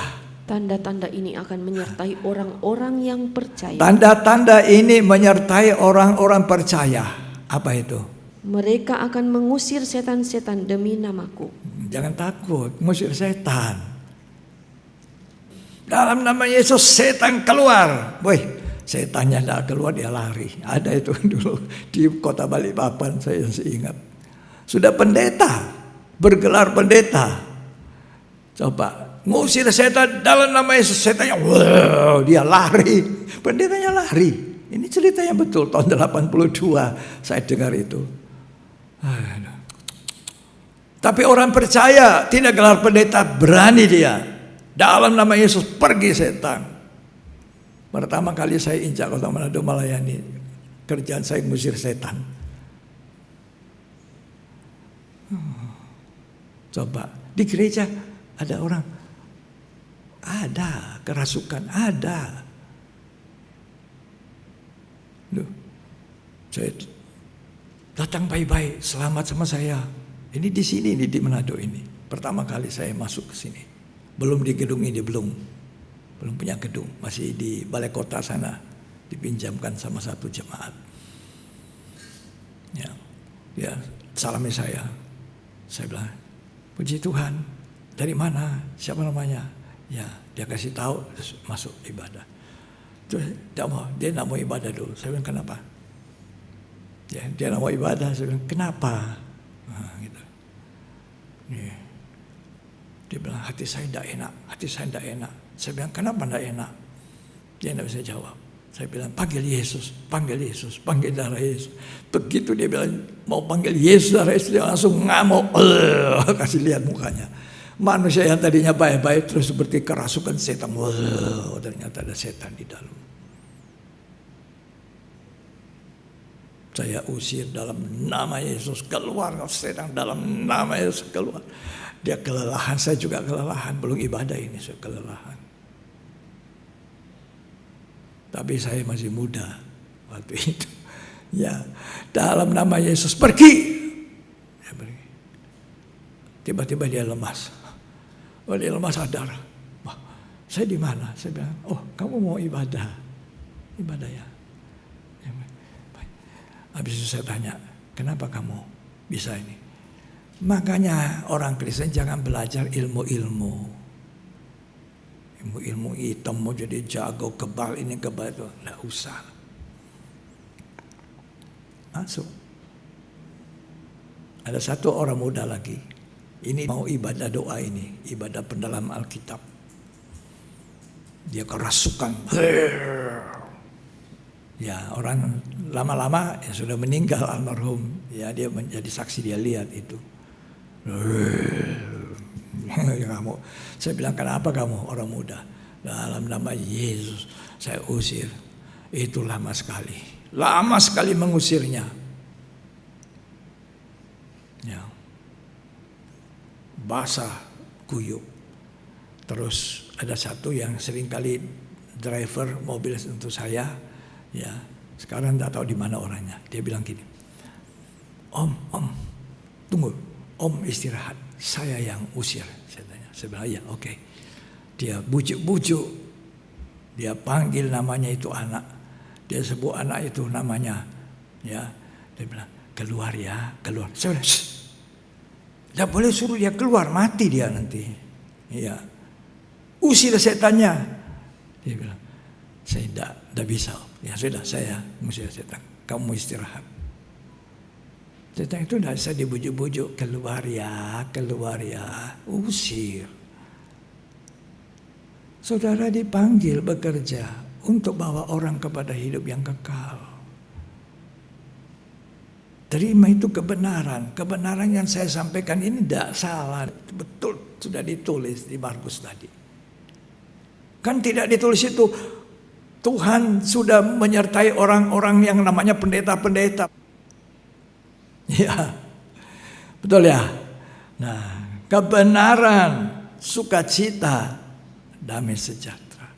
Tanda-tanda ini akan menyertai orang-orang yang percaya. Tanda-tanda ini menyertai orang-orang percaya. Apa itu? Mereka akan mengusir setan-setan demi namaku. Jangan takut, mengusir setan. Dalam nama Yesus setan keluar. Boy, setannya tidak keluar, dia lari. Ada itu dulu di kota Balikpapan, saya masih ingat. Sudah pendeta, bergelar pendeta. Coba, ngusir setan dalam nama Yesus. Setannya, wow, dia lari. Pendetanya lari. Ini ceritanya betul, tahun 82 saya dengar itu. Tapi orang percaya, tidak gelar pendeta, berani dia. Dalam nama Yesus pergi setan. Pertama kali saya injak kota Manado melayani, kerjaan saya mengusir setan. Coba di gereja ada orang, ada kerasukan, ada. Loh, saya datang baik-baik, selamat sama saya. Ini di sini, di Manado ini. Pertama kali saya masuk ke sini. Belum di gedung ini, belum punya gedung, masih di balai kota sana, dipinjamkan sama satu jemaat. Ya, salami saya bilang, puji Tuhan, dari mana, siapa namanya? Ya, dia kasih tahu, terus masuk ibadah. Terus dia tidak mau ibadah dulu. Saya bilang, kenapa? Ya, dia tidak mau ibadah. Saya bilang, kenapa? Nah, gitu. Ya. Dia bilang, hati saya tidak enak. Saya bilang, kenapa tidak enak? Dia tidak bisa jawab. Saya bilang, panggil Yesus, panggil darah Yesus. Begitu dia bilang, mau panggil Yesus, darah Yesus, dia langsung ngamuk. Kasih lihat mukanya. Manusia yang tadinya baik-baik terus seperti kerasukan setan. Ternyata ada setan di dalam. Saya usir dalam nama Yesus, keluar setan dalam nama Yesus, keluar. Dia kelelahan, saya juga kelelahan. Belum ibadah ini, saya kelelahan. Tapi saya masih muda waktu itu. Ya, dalam nama Yesus pergi. Dia pergi. Tiba-tiba dia lemas. Oh, dia lemas sadar. Wah, saya di mana? Saya bilang, oh, kamu mau ibadah? Ibadah ya. Habis itu saya tanya, kenapa kamu bisa ini? Makanya orang Kristen jangan belajar ilmu-ilmu hitam mau jadi jago, kebal ini kebal itu, nggak usah. Masuk. Ada satu orang muda lagi, ini mau ibadah doa ini, ibadah pendalam Alkitab. Dia kerasukan. Ya, orang lama-lama ya sudah meninggal almarhum. Ya, dia menjadi saksi, dia lihat itu. Saya bilang, kenapa kamu orang muda? Dalam nama Yesus saya usir. Itu lama sekali mengusirnya. Ya. Basah, kuyup. Terus ada satu yang sering kali driver mobil untuk saya. Ya, sekarang tidak tahu di mana orangnya. Dia bilang gini, Om, tunggu, Om istirahat. Saya yang usir. Saya tanya, saya bilang, ya oke. Dia bujuk-bujuk, dia panggil namanya itu anak. Dia sebut anak itu namanya. Ya, dia bilang, keluar ya, keluar. Saya bilang, tidak boleh suruh dia keluar, mati dia nanti. Ya, usir setannya. Dia bilang, saya tidak bisa. Ya sudah, saya mesti setan. Kamu istirahat. Setan itu tidak bisa dibujuk-bujuk. Keluar ya. Usir. Saudara dipanggil bekerja untuk bawa orang kepada hidup yang kekal. Terima itu kebenaran. Kebenaran yang saya sampaikan ini tidak salah. Betul, sudah ditulis di Markus tadi. Kan tidak ditulis itu, Tuhan sudah menyertai orang-orang yang namanya pendeta-pendeta. Ya, betul ya. Nah, kebenaran, sukacita, damai sejahtera.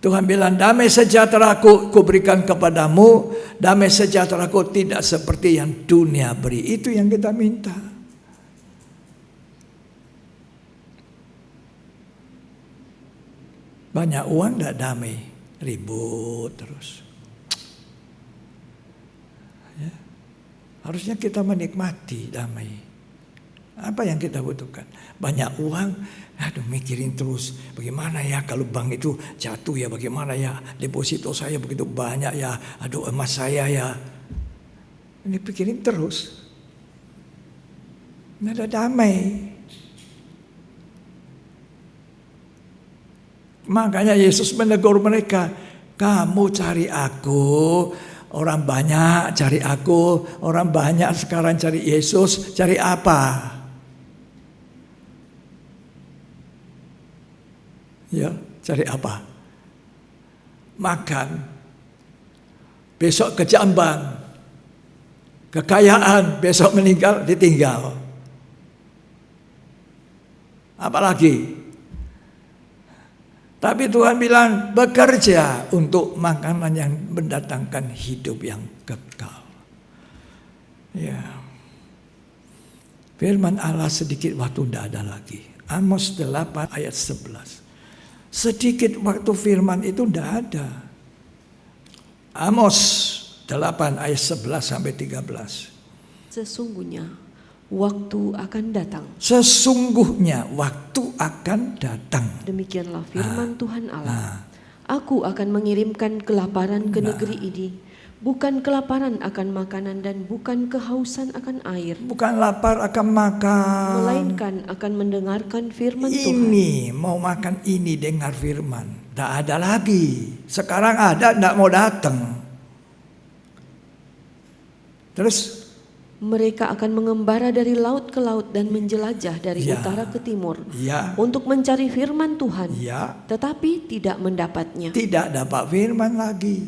Tuhan bilang, damai sejahtera ku berikan kepadamu, damai sejahtera ku tidak seperti yang dunia beri. Itu yang kita minta. Banyak uang tidak damai, ribut terus. Ya. Harusnya kita menikmati damai. Apa yang kita butuhkan? Banyak uang, aduh mikirin terus. Bagaimana ya kalau bank itu jatuh ya, bagaimana ya deposito saya begitu banyak ya, aduh emas saya ya. Ini pikirin terus. Tidak ada damai. Makanya Yesus menegur mereka, kamu cari aku, orang banyak cari aku, orang banyak sekarang cari Yesus, cari apa? Ya, cari apa? Makan. Besok ke Jambang. Kekayaan, besok meninggal, ditinggal. Apalagi? Tapi Tuhan bilang bekerja untuk makanan yang mendatangkan hidup yang kekal. Ya. Firman Allah sedikit waktu tidak ada lagi. Amos 8 ayat 11. Sedikit waktu firman itu tidak ada. Amos 8 ayat 11 sampai 13. Sesungguhnya waktu akan datang. Sesungguhnya waktu akan datang. Demikianlah firman Tuhan Allah. Aku akan mengirimkan kelaparan ke negeri ini. Bukan kelaparan akan makanan dan bukan kehausan akan air. Bukan lapar akan makan. Melainkan akan mendengarkan firman Tuhan. Ini mau makan ini dengar firman. Tidak ada lagi. Sekarang ada tidak mau datang. Terus Mereka akan mengembara dari laut ke laut dan menjelajah dari utara ke timur untuk mencari firman Tuhan, tetapi tidak mendapatnya. Tidak dapat firman lagi.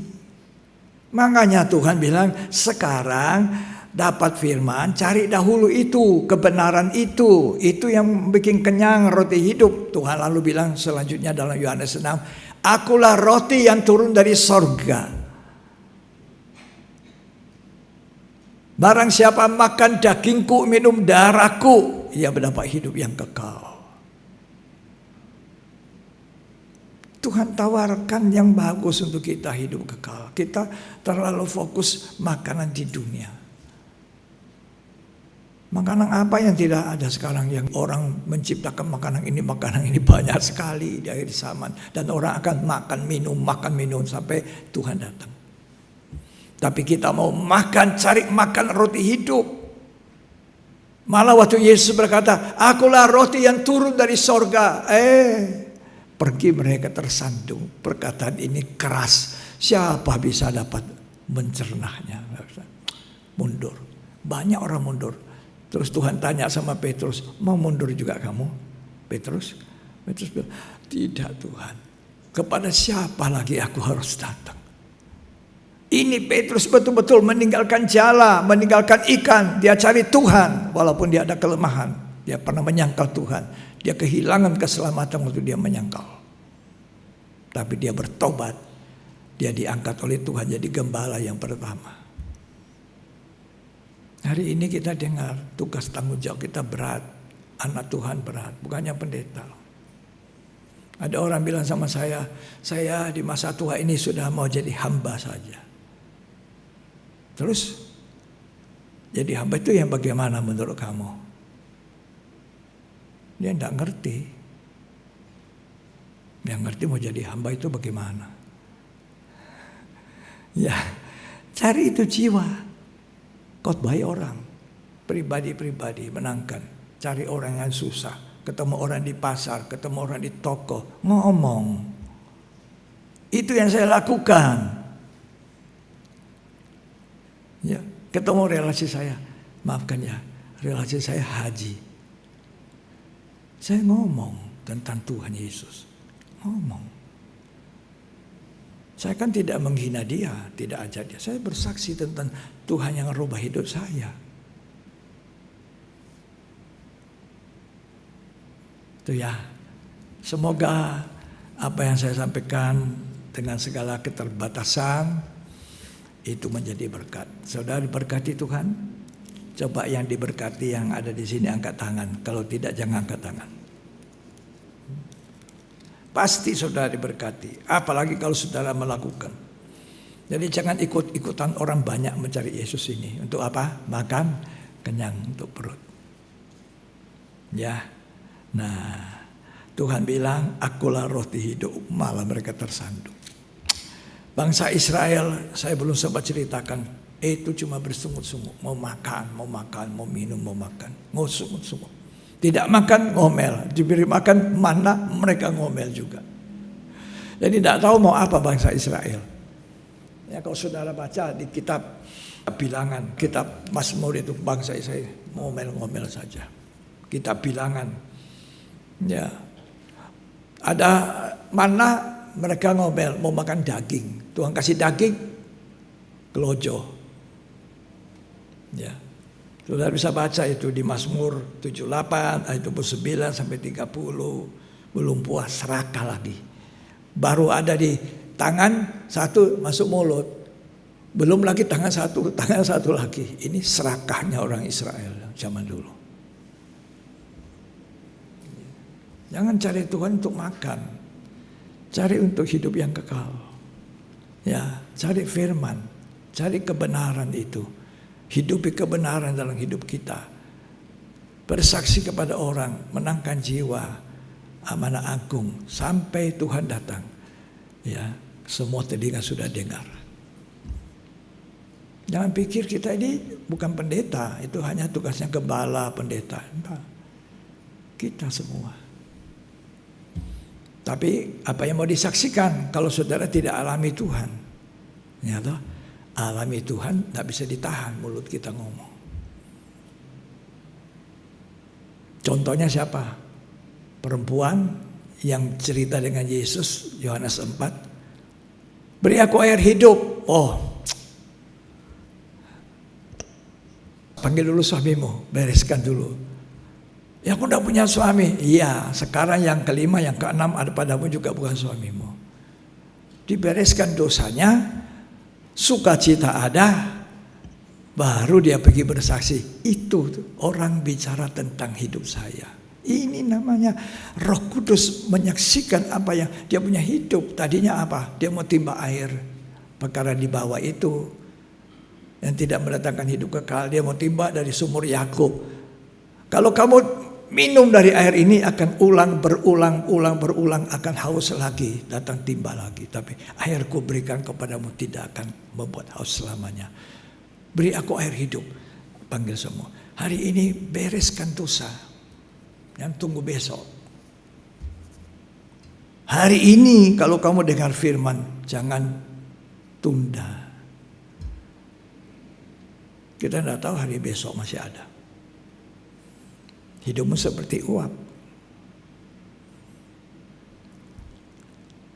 Makanya Tuhan bilang sekarang dapat firman, cari dahulu itu, kebenaran itu yang bikin kenyang, roti hidup. Tuhan lalu bilang selanjutnya dalam Yohanes 6, akulah roti yang turun dari sorga. Barang siapa makan dagingku, minum darahku, ia mendapat hidup yang kekal. Tuhan tawarkan yang bagus untuk kita hidup kekal. Kita terlalu fokus makanan di dunia. Makanan apa yang tidak ada sekarang yang orang menciptakan makanan ini banyak sekali di akhir zaman. Dan orang akan makan minum sampai Tuhan datang. Tapi kita mau makan, cari makan roti hidup. Malah waktu Yesus berkata, akulah roti yang turun dari sorga. Pergi mereka tersandung. Perkataan ini keras. Siapa bisa dapat mencernahnya? Mundur. Banyak orang mundur. Terus Tuhan tanya sama Petrus, mau mundur juga kamu? Petrus bilang, tidak Tuhan. Kepada siapa lagi aku harus datang? Ini Petrus betul-betul meninggalkan jala, meninggalkan ikan. Dia cari Tuhan walaupun dia ada kelemahan. Dia pernah menyangkal Tuhan. Dia kehilangan keselamatan waktu dia menyangkal. Tapi dia bertobat. Dia diangkat oleh Tuhan jadi gembala yang pertama. Hari ini kita dengar tugas tanggung jawab kita berat. Anak Tuhan berat, bukannya pendeta. Ada orang bilang sama saya di masa tua ini sudah mau jadi hamba saja. Terus jadi hamba itu yang bagaimana menurut kamu? Dia tidak ngerti. Yang ngerti mau jadi hamba itu bagaimana? Ya, cari itu jiwa. Khotbah orang. Pribadi-pribadi menangkan. Cari orang yang susah. Ketemu orang di pasar, ketemu orang di toko. Ngomong. Itu yang saya lakukan. Ya, ketemu relasi saya, maafkan ya, relasi saya haji. Saya ngomong tentang Tuhan Yesus. Ngomong. Saya kan tidak menghina dia, tidak ajak dia. Saya bersaksi tentang Tuhan yang merubah hidup saya. Itu ya. Semoga apa yang saya sampaikan dengan segala keterbatasan itu menjadi berkat. Saudara diberkati Tuhan. Coba yang diberkati yang ada di sini angkat tangan. Kalau tidak jangan angkat tangan. Pasti saudara diberkati. Apalagi kalau saudara melakukan. Jadi jangan ikut-ikutan orang banyak mencari Yesus ini. Untuk apa? Makan, kenyang untuk perut. Ya. Nah, Tuhan bilang, akulah roti hidup. Malah mereka tersandung. Bangsa Israel, saya belum sempat ceritakan. Itu cuma bersungut-sungut. Mau makan, mau minum, mau makan. Mau sungut-sungut. Tidak makan, ngomel. Diberi makan mana, mereka ngomel juga. Jadi tidak tahu mau apa bangsa Israel. Ya, kalau saudara baca di kitab Bilangan, kitab Mazmur itu bangsa Israel ngomel-ngomel saja. Kitab Bilangan. Ya. Ada mana mereka ngomel, mau makan daging. Tuhan kasih daging, kelojo. Ya. Saudara bisa baca itu di Mazmur 78 ayat 29 sampai 30. Belum puas, serakah lagi. Baru ada di tangan satu masuk mulut. Belum lagi tangan satu lagi. Ini serakahnya orang Israel zaman dulu. Jangan cari Tuhan untuk makan. Cari untuk hidup yang kekal. Ya, cari firman, cari kebenaran itu. Hidupi kebenaran dalam hidup kita. Bersaksi kepada orang, menangkan jiwa, amanah agung sampai Tuhan datang. Ya, semua telinga sudah dengar. Jangan pikir kita ini bukan pendeta, itu hanya tugasnya gembala, pendeta. Entah. Kita semua. Tapi apa yang mau disaksikan kalau saudara tidak alami Tuhan? Ya toh? Alami Tuhan tidak bisa ditahan mulut kita ngomong. Contohnya siapa? Perempuan yang cerita dengan Yesus, Yohanes 4. Beri aku air hidup. Oh, panggil dulu suamimu, bereskan dulu. Ya aku tidak punya suami. Iya, sekarang yang kelima, yang keenam ada padamu juga bukan suamimu. Dibereskan dosanya. Sukacita ada, baru dia pergi bersaksi. Itu orang bicara tentang hidup saya. Ini namanya Roh Kudus menyaksikan apa yang dia punya hidup. Tadinya apa? Dia mau timba air. Perkara di bawah itu yang tidak mendatangkan hidup kekal. Dia mau timba dari sumur Yakub. Kalau kamu minum dari air ini akan berulang akan haus lagi, datang timba lagi. Tapi airku berikan kepadamu tidak akan membuat haus selamanya. Beri aku air hidup. Panggil semua. Hari ini bereskan dosa. Yang tunggu besok. Hari ini kalau kamu dengar firman, jangan tunda. Kita tidak tahu hari besok masih ada. Hidupmu seperti uap.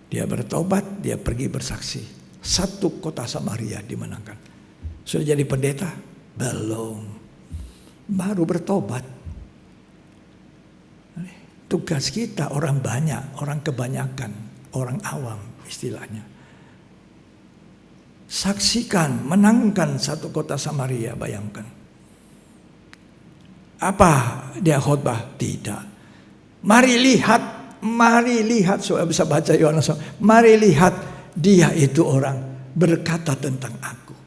Dia bertobat, dia pergi bersaksi. Satu kota Samaria dimenangkan. Sudah jadi pendeta? Belum. Baru bertobat. Tugas kita orang banyak, orang kebanyakan, orang awam istilahnya. Saksikan, menangkan satu kota Samaria, bayangkan. Apa dia khotbah? Tidak. Mari lihat, saudara bisa baca Yohanes. Mari lihat, dia itu orang berkata tentang aku.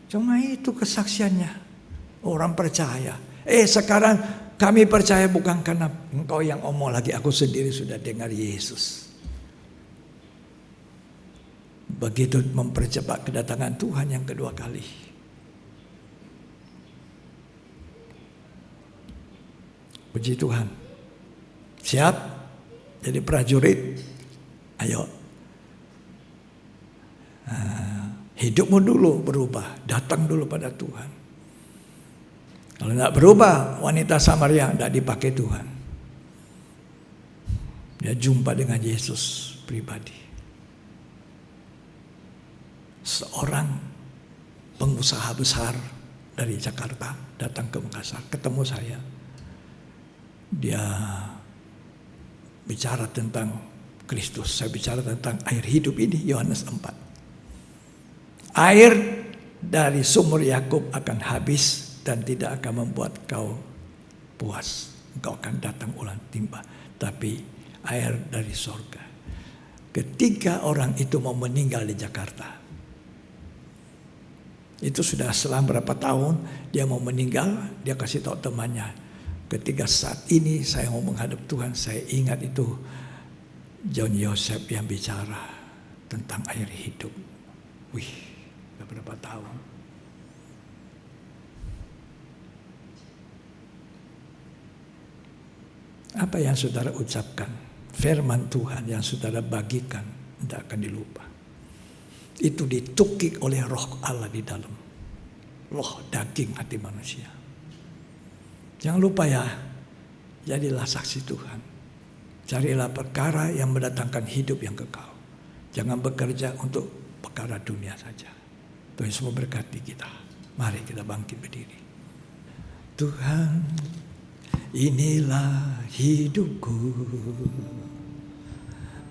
Cuma itu kesaksiannya. Orang percaya. Sekarang kami percaya bukan karena engkau yang omong lagi. Aku sendiri sudah dengar Yesus. Begitu mempercepat kedatangan Tuhan yang kedua kali. Puji Tuhan. Siap? Jadi prajurit. Ayo. Hidupmu dulu berubah, datang dulu pada Tuhan. Kalau tidak berubah, wanita Samaria tidak dipakai Tuhan. Dia jumpa dengan Yesus pribadi. Seorang pengusaha besar dari Jakarta datang ke Makassar, ketemu saya. Dia bicara tentang Kristus, saya bicara tentang air hidup ini, Yohanes 4. Air dari sumur Yakub akan habis dan tidak akan membuat kau puas. Engkau akan datang ulang timba. Tapi air dari sorga. Ketika orang itu mau meninggal di Jakarta, itu sudah selang berapa tahun dia mau meninggal, dia kasih tahu temannya, ketika saat ini saya mau menghadap Tuhan, saya ingat itu John Joseph yang bicara tentang air hidup. Wih, beberapa tahun. Apa yang saudara ucapkan, firman Tuhan yang saudara bagikan tidak akan dilupa. Itu ditukik oleh roh Allah di dalam. Roh daging hati manusia. Jangan lupa ya, jadilah saksi Tuhan. Carilah perkara yang mendatangkan hidup yang kekal. Jangan bekerja untuk perkara dunia saja. Tuhan Yesus memberkati kita. Mari kita bangkit berdiri. Tuhan, inilah hidupku.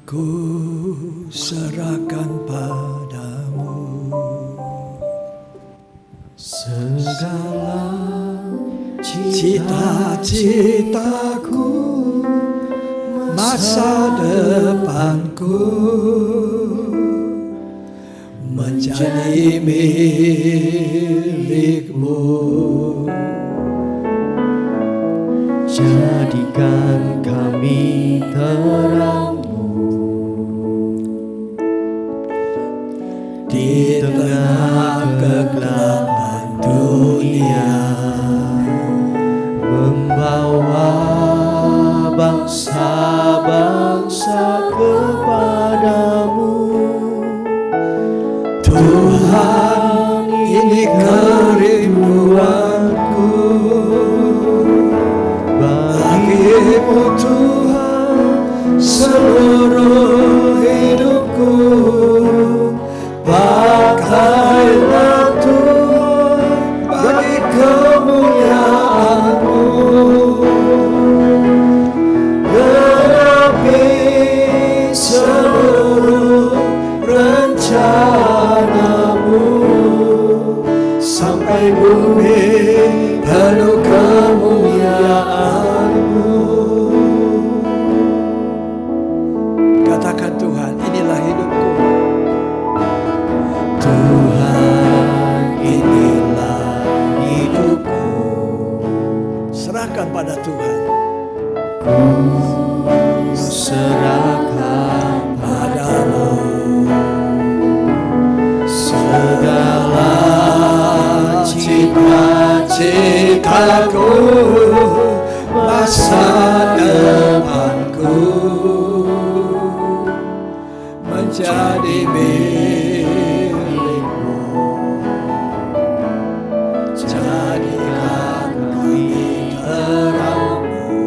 Ku serahkan padamu Segala cita-citaku, masa depanku menjadi milikmu. Jadikan kami terang-Mu di tengah kegelapan dunia, membawa bangsa-bangsa kepadamu. Tuhan, ini kerinduanku. Bagimu Tuhan, seluruh hidupku. Pakailah Tuhan bagi kemuliaan-Mu. Genapi seluruh rencana-Mu, sampai bumi penuh kemuliaan-Mu. Katakan, Tuhan, inilah hidupku. Tuhan, inilah hidupku. Serahkan pada Tuhan. Serahkan Padamu segala cita-citaku, masa depanku menjadi milikmu. Jadikan kami terang-Mu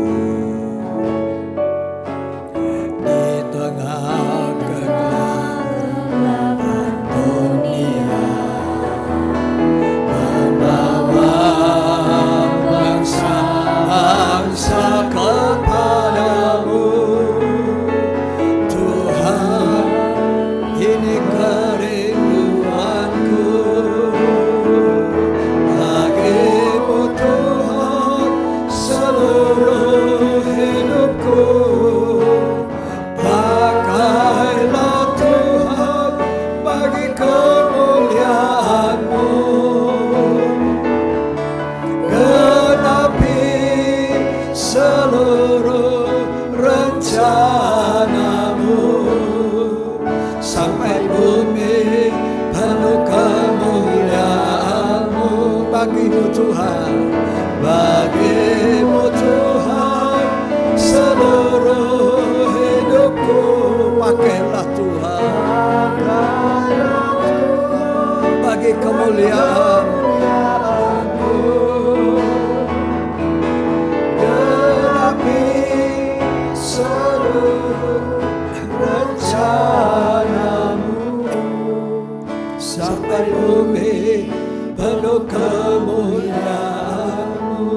di tengah kegelapan dunia, membawa bangsa-bangsa kepadamu. Tuhan, ini kerinduanku. Bagimu Tuhan, seluruh hidupku. Pakailah Tuhan bagi kemuliaan-Mu. Genapi seluruh rencana-Mu, sampai bumi penuh kemuliaan-Mu. Bagimu Tuhan, bagimu Tuhan, seluruh hidupku. Pakailah Tuhan, pakailah Tuhan kemuliaan-Mu, genapi seluruh rencana-Mu, sampai bumi penuh kemuliaan-Mu.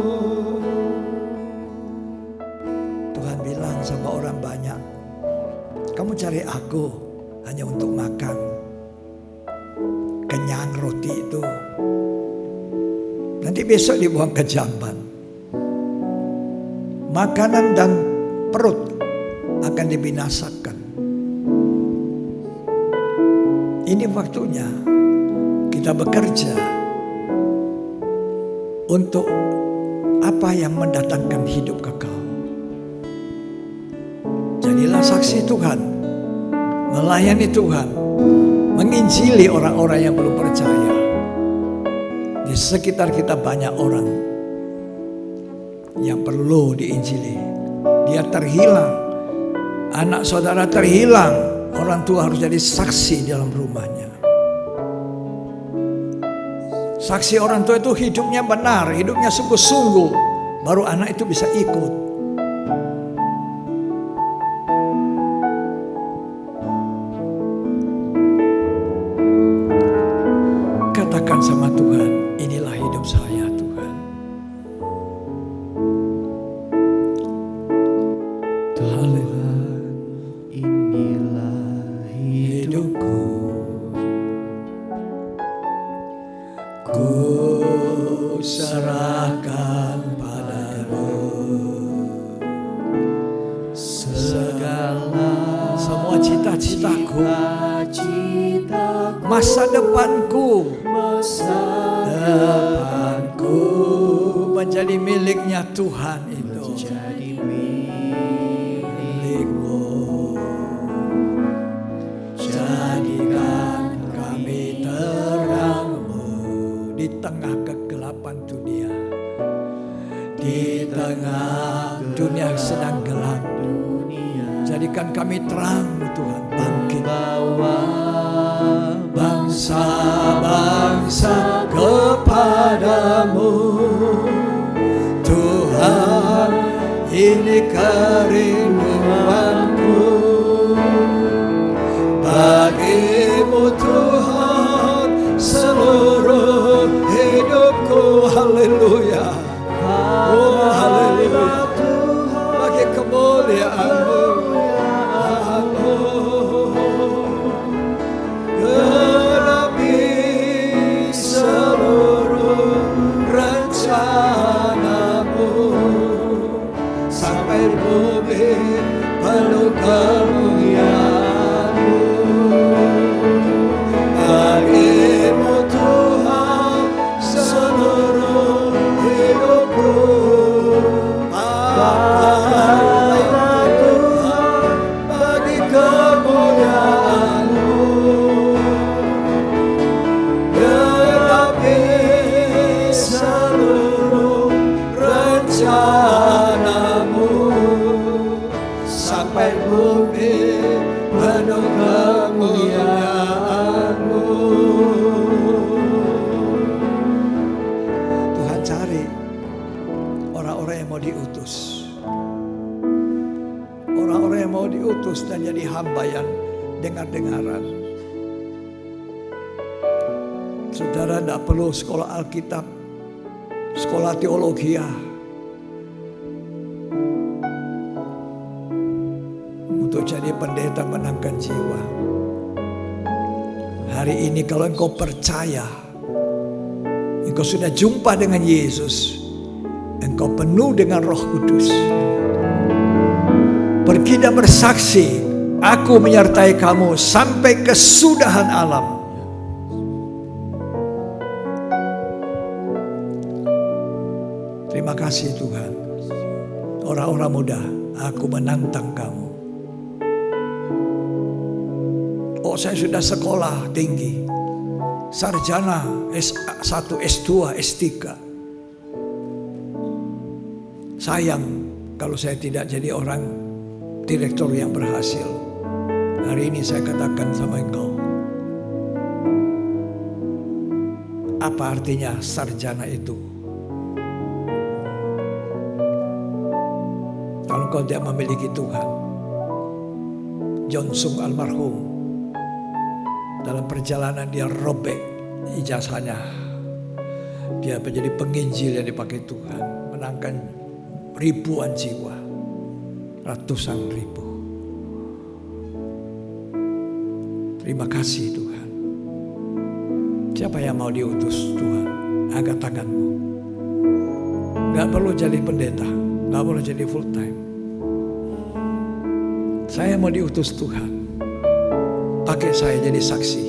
Tuhan bilang sama orang banyak, kamu cari aku hanya untuk makan. Kenyang roti itu, nanti besok dibuang ke jamban. Makanan dan perut akan dibinasakan. Ini waktunya kita bekerja untuk apa yang mendatangkan hidup kekal. Jadilah saksi Tuhan, melayani Tuhan, menginjili orang-orang yang belum percaya. Di sekitar kita banyak orang yang perlu diinjili. Dia terhilang, anak saudara terhilang, orang tua harus jadi saksi dalam rumahnya. Saksi orang tua itu hidupnya benar, hidupnya sungguh-sungguh, baru anak itu bisa ikut. Katakan sama Tuhan, inilah hidup saya Tuhan. Tuhan, inilah hidupku. Ku serahkan padamu Segala semua cita-citaku, cita-citaku, masa depanku, masa depanku menjadi miliknya Tuhan itu. jadi milik. Milikmu, jadikan kami terangmu di tengah kegelapan dunia. Di tengah dunia yang sedang gelap, jadikan kami terang Tuhan, bangkit Bawa bangsa-bangsa kepadamu. Tuhan, ini kerinduanku, bagimu Tuhan seluruh hidupku. Haleluya, oh haleluya, bagi kemuliaan-Mu. Genapi seluruh rencana-Mu, sampai bumi penuh kemuliaan-Mu. Bagimu Tuhan seluruh hidupku, pakailah Tuhan bagi kemuliaan-Mu. Genapi seluruh rencana-Mu, sampai bumi penuh kemuliaan-Mu. Tuhan cari orang-orang yang mau diutus, orang-orang yang mau diutus dan jadi hamba yang dengar-dengaran. Saudara tidak perlu sekolah Alkitab, sekolah teologi untuk jadi pendeta menangkan jiwa. Hari ini kalau engkau percaya, engkau sudah jumpa dengan Yesus, engkau penuh dengan Roh Kudus, pergi dan bersaksi, aku menyertai kamu sampai kesudahan alam. Terima kasih Tuhan. Orang-orang muda, aku menantang kamu. Oh, saya sudah sekolah tinggi, sarjana S1, S2, S3. Sayang kalau saya tidak jadi orang direktur yang berhasil. Hari ini saya katakan sama engkau, Apa artinya sarjana itu? Kalau kau tidak memiliki Tuhan. John Sung almarhum, dalam perjalanan dia robek ijazahnya. Dia menjadi penginjil yang dipakai Tuhan, menangkan ribuan jiwa, ratusan ribu. Terima kasih Tuhan. Siapa yang mau diutus Tuhan? Angkat tanganmu. Gak perlu jadi pendeta, gak perlu jadi full time. Saya mau diutus Tuhan. Pakai saya jadi saksi.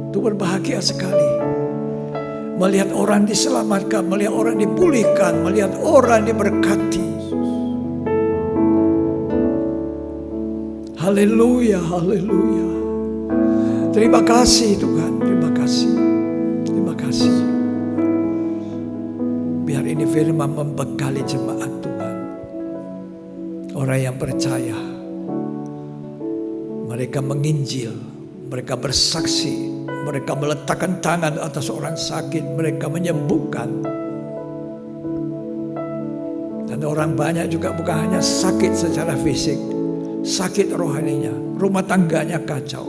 Itu berbahagia sekali. Melihat orang diselamatkan, melihat orang dipulihkan, melihat orang diberkati. Haleluya, haleluya. Terima kasih Tuhan, terima kasih. Terima kasih. Biar ini firman membekali jemaat Tuhan. Orang yang percaya. Mereka menginjil, mereka bersaksi, mereka meletakkan tangan atas orang sakit, mereka menyembuhkan. Dan orang banyak juga bukan hanya sakit secara fisik, sakit rohaninya, rumah tangganya kacau.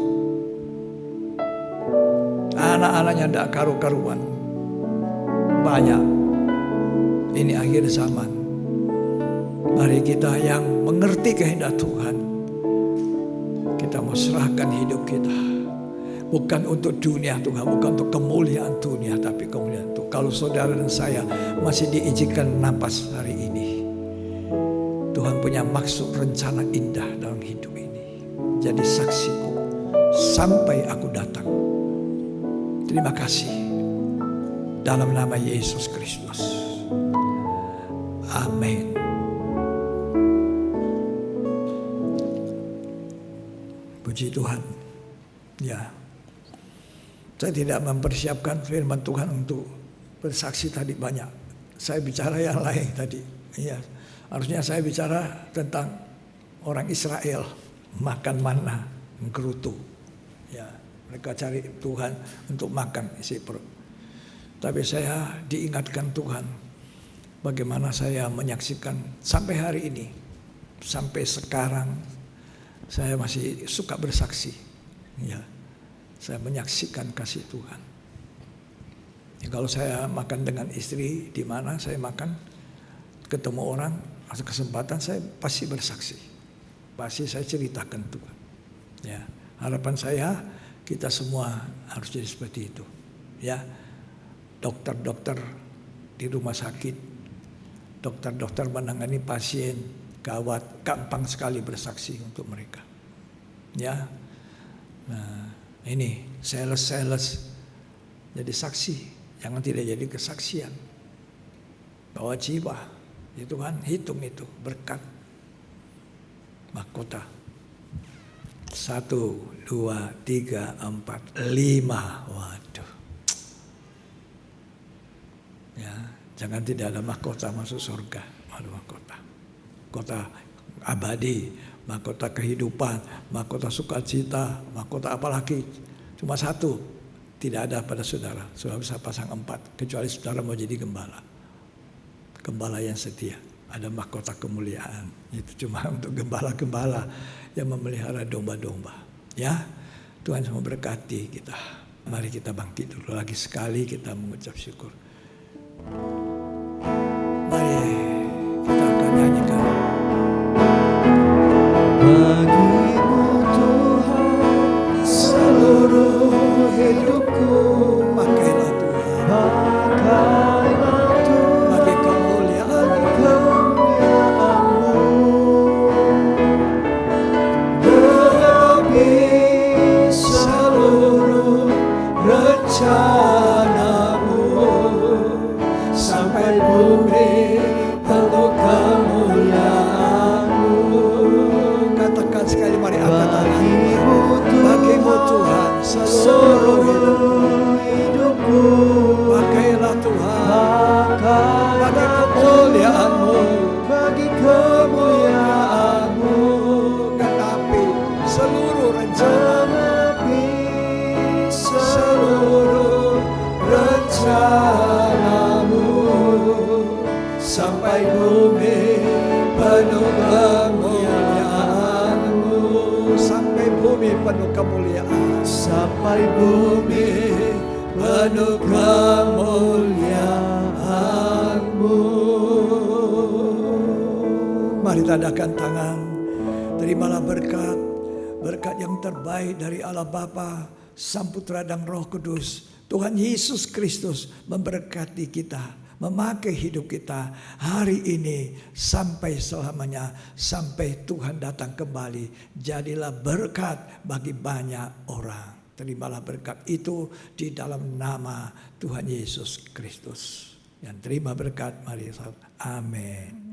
Anak-anaknya tidak karu-karuan. Banyak. Ini akhir zaman. Mari kita yang mengerti kehendak Tuhan, kita mau serahkan hidup kita. Bukan untuk dunia Tuhan, bukan untuk kemuliaan dunia, tapi kemuliaan Tuhan. Kalau saudara dan saya masih diizinkan napas hari ini, Tuhan punya maksud rencana indah dalam hidup ini. Jadi saksiku sampai aku datang. Terima kasih. Dalam nama Yesus Kristus. Amin. Puji Tuhan. Ya. Saya tidak mempersiapkan firman Tuhan untuk bersaksi tadi banyak. Saya bicara yang lain tadi. Ya. Harusnya saya bicara tentang orang Israel makan manna, menggerutu. Ya, mereka cari Tuhan untuk makan isi perut. Tapi saya diingatkan Tuhan bagaimana saya menyaksikan sampai hari ini, sampai sekarang saya masih suka bersaksi. Ya, saya menyaksikan kasih Tuhan. Ya, kalau saya makan dengan istri, di mana saya makan, ketemu orang, ada kesempatan saya pasti bersaksi. Pasti saya ceritakan Tuhan. Ya, harapan saya kita semua harus jadi seperti itu. Ya, dokter-dokter di rumah sakit, dokter-dokter menangani pasien gawat, gampang sekali bersaksi untuk mereka. Ya, nah ini sales jadi saksi, jangan tidak jadi kesaksian. Bawa jiwa. Ya Tuhan, hitung itu berkat mahkota. 1, 2, 3, 4, 5. Waduh. Ya, jangan tidak ada mahkota masuk surga. Ada mahkota. Mahkota abadi, mahkota kehidupan, mahkota sukacita, mahkota apalagi. Cuma satu tidak ada pada saudara. Saudara bisa pasang 4, kecuali saudara mau jadi gembala. Gembala yang setia, ada mahkota kemuliaan. Itu cuma untuk gembala-gembala yang memelihara domba-domba. Ya, Tuhan semua berkati kita. Mari kita bangkit dulu lagi sekali kita mengucap syukur. Mari kita akan nyanyikan. Bagimu Tuhan seluruh hidupku, Pakailah Tuhan. pakailah Tuhan Bagi kemuliaan kemuliaan-Mu, genapi seluruh rencana-Mu. sampai bumi penuh kemuliaan-Mu. Mari tadakan tangan, terimalah berkat yang terbaik dari Allah Bapa, Sang Putra dan Roh Kudus. Tuhan Yesus Kristus memberkati kita, memakai hidup kita hari ini sampai selamanya, sampai Tuhan datang kembali. Jadilah berkat bagi banyak orang. Terimalah berkat itu di dalam nama Tuhan Yesus Kristus. Yang terima berkat, mari. Amin.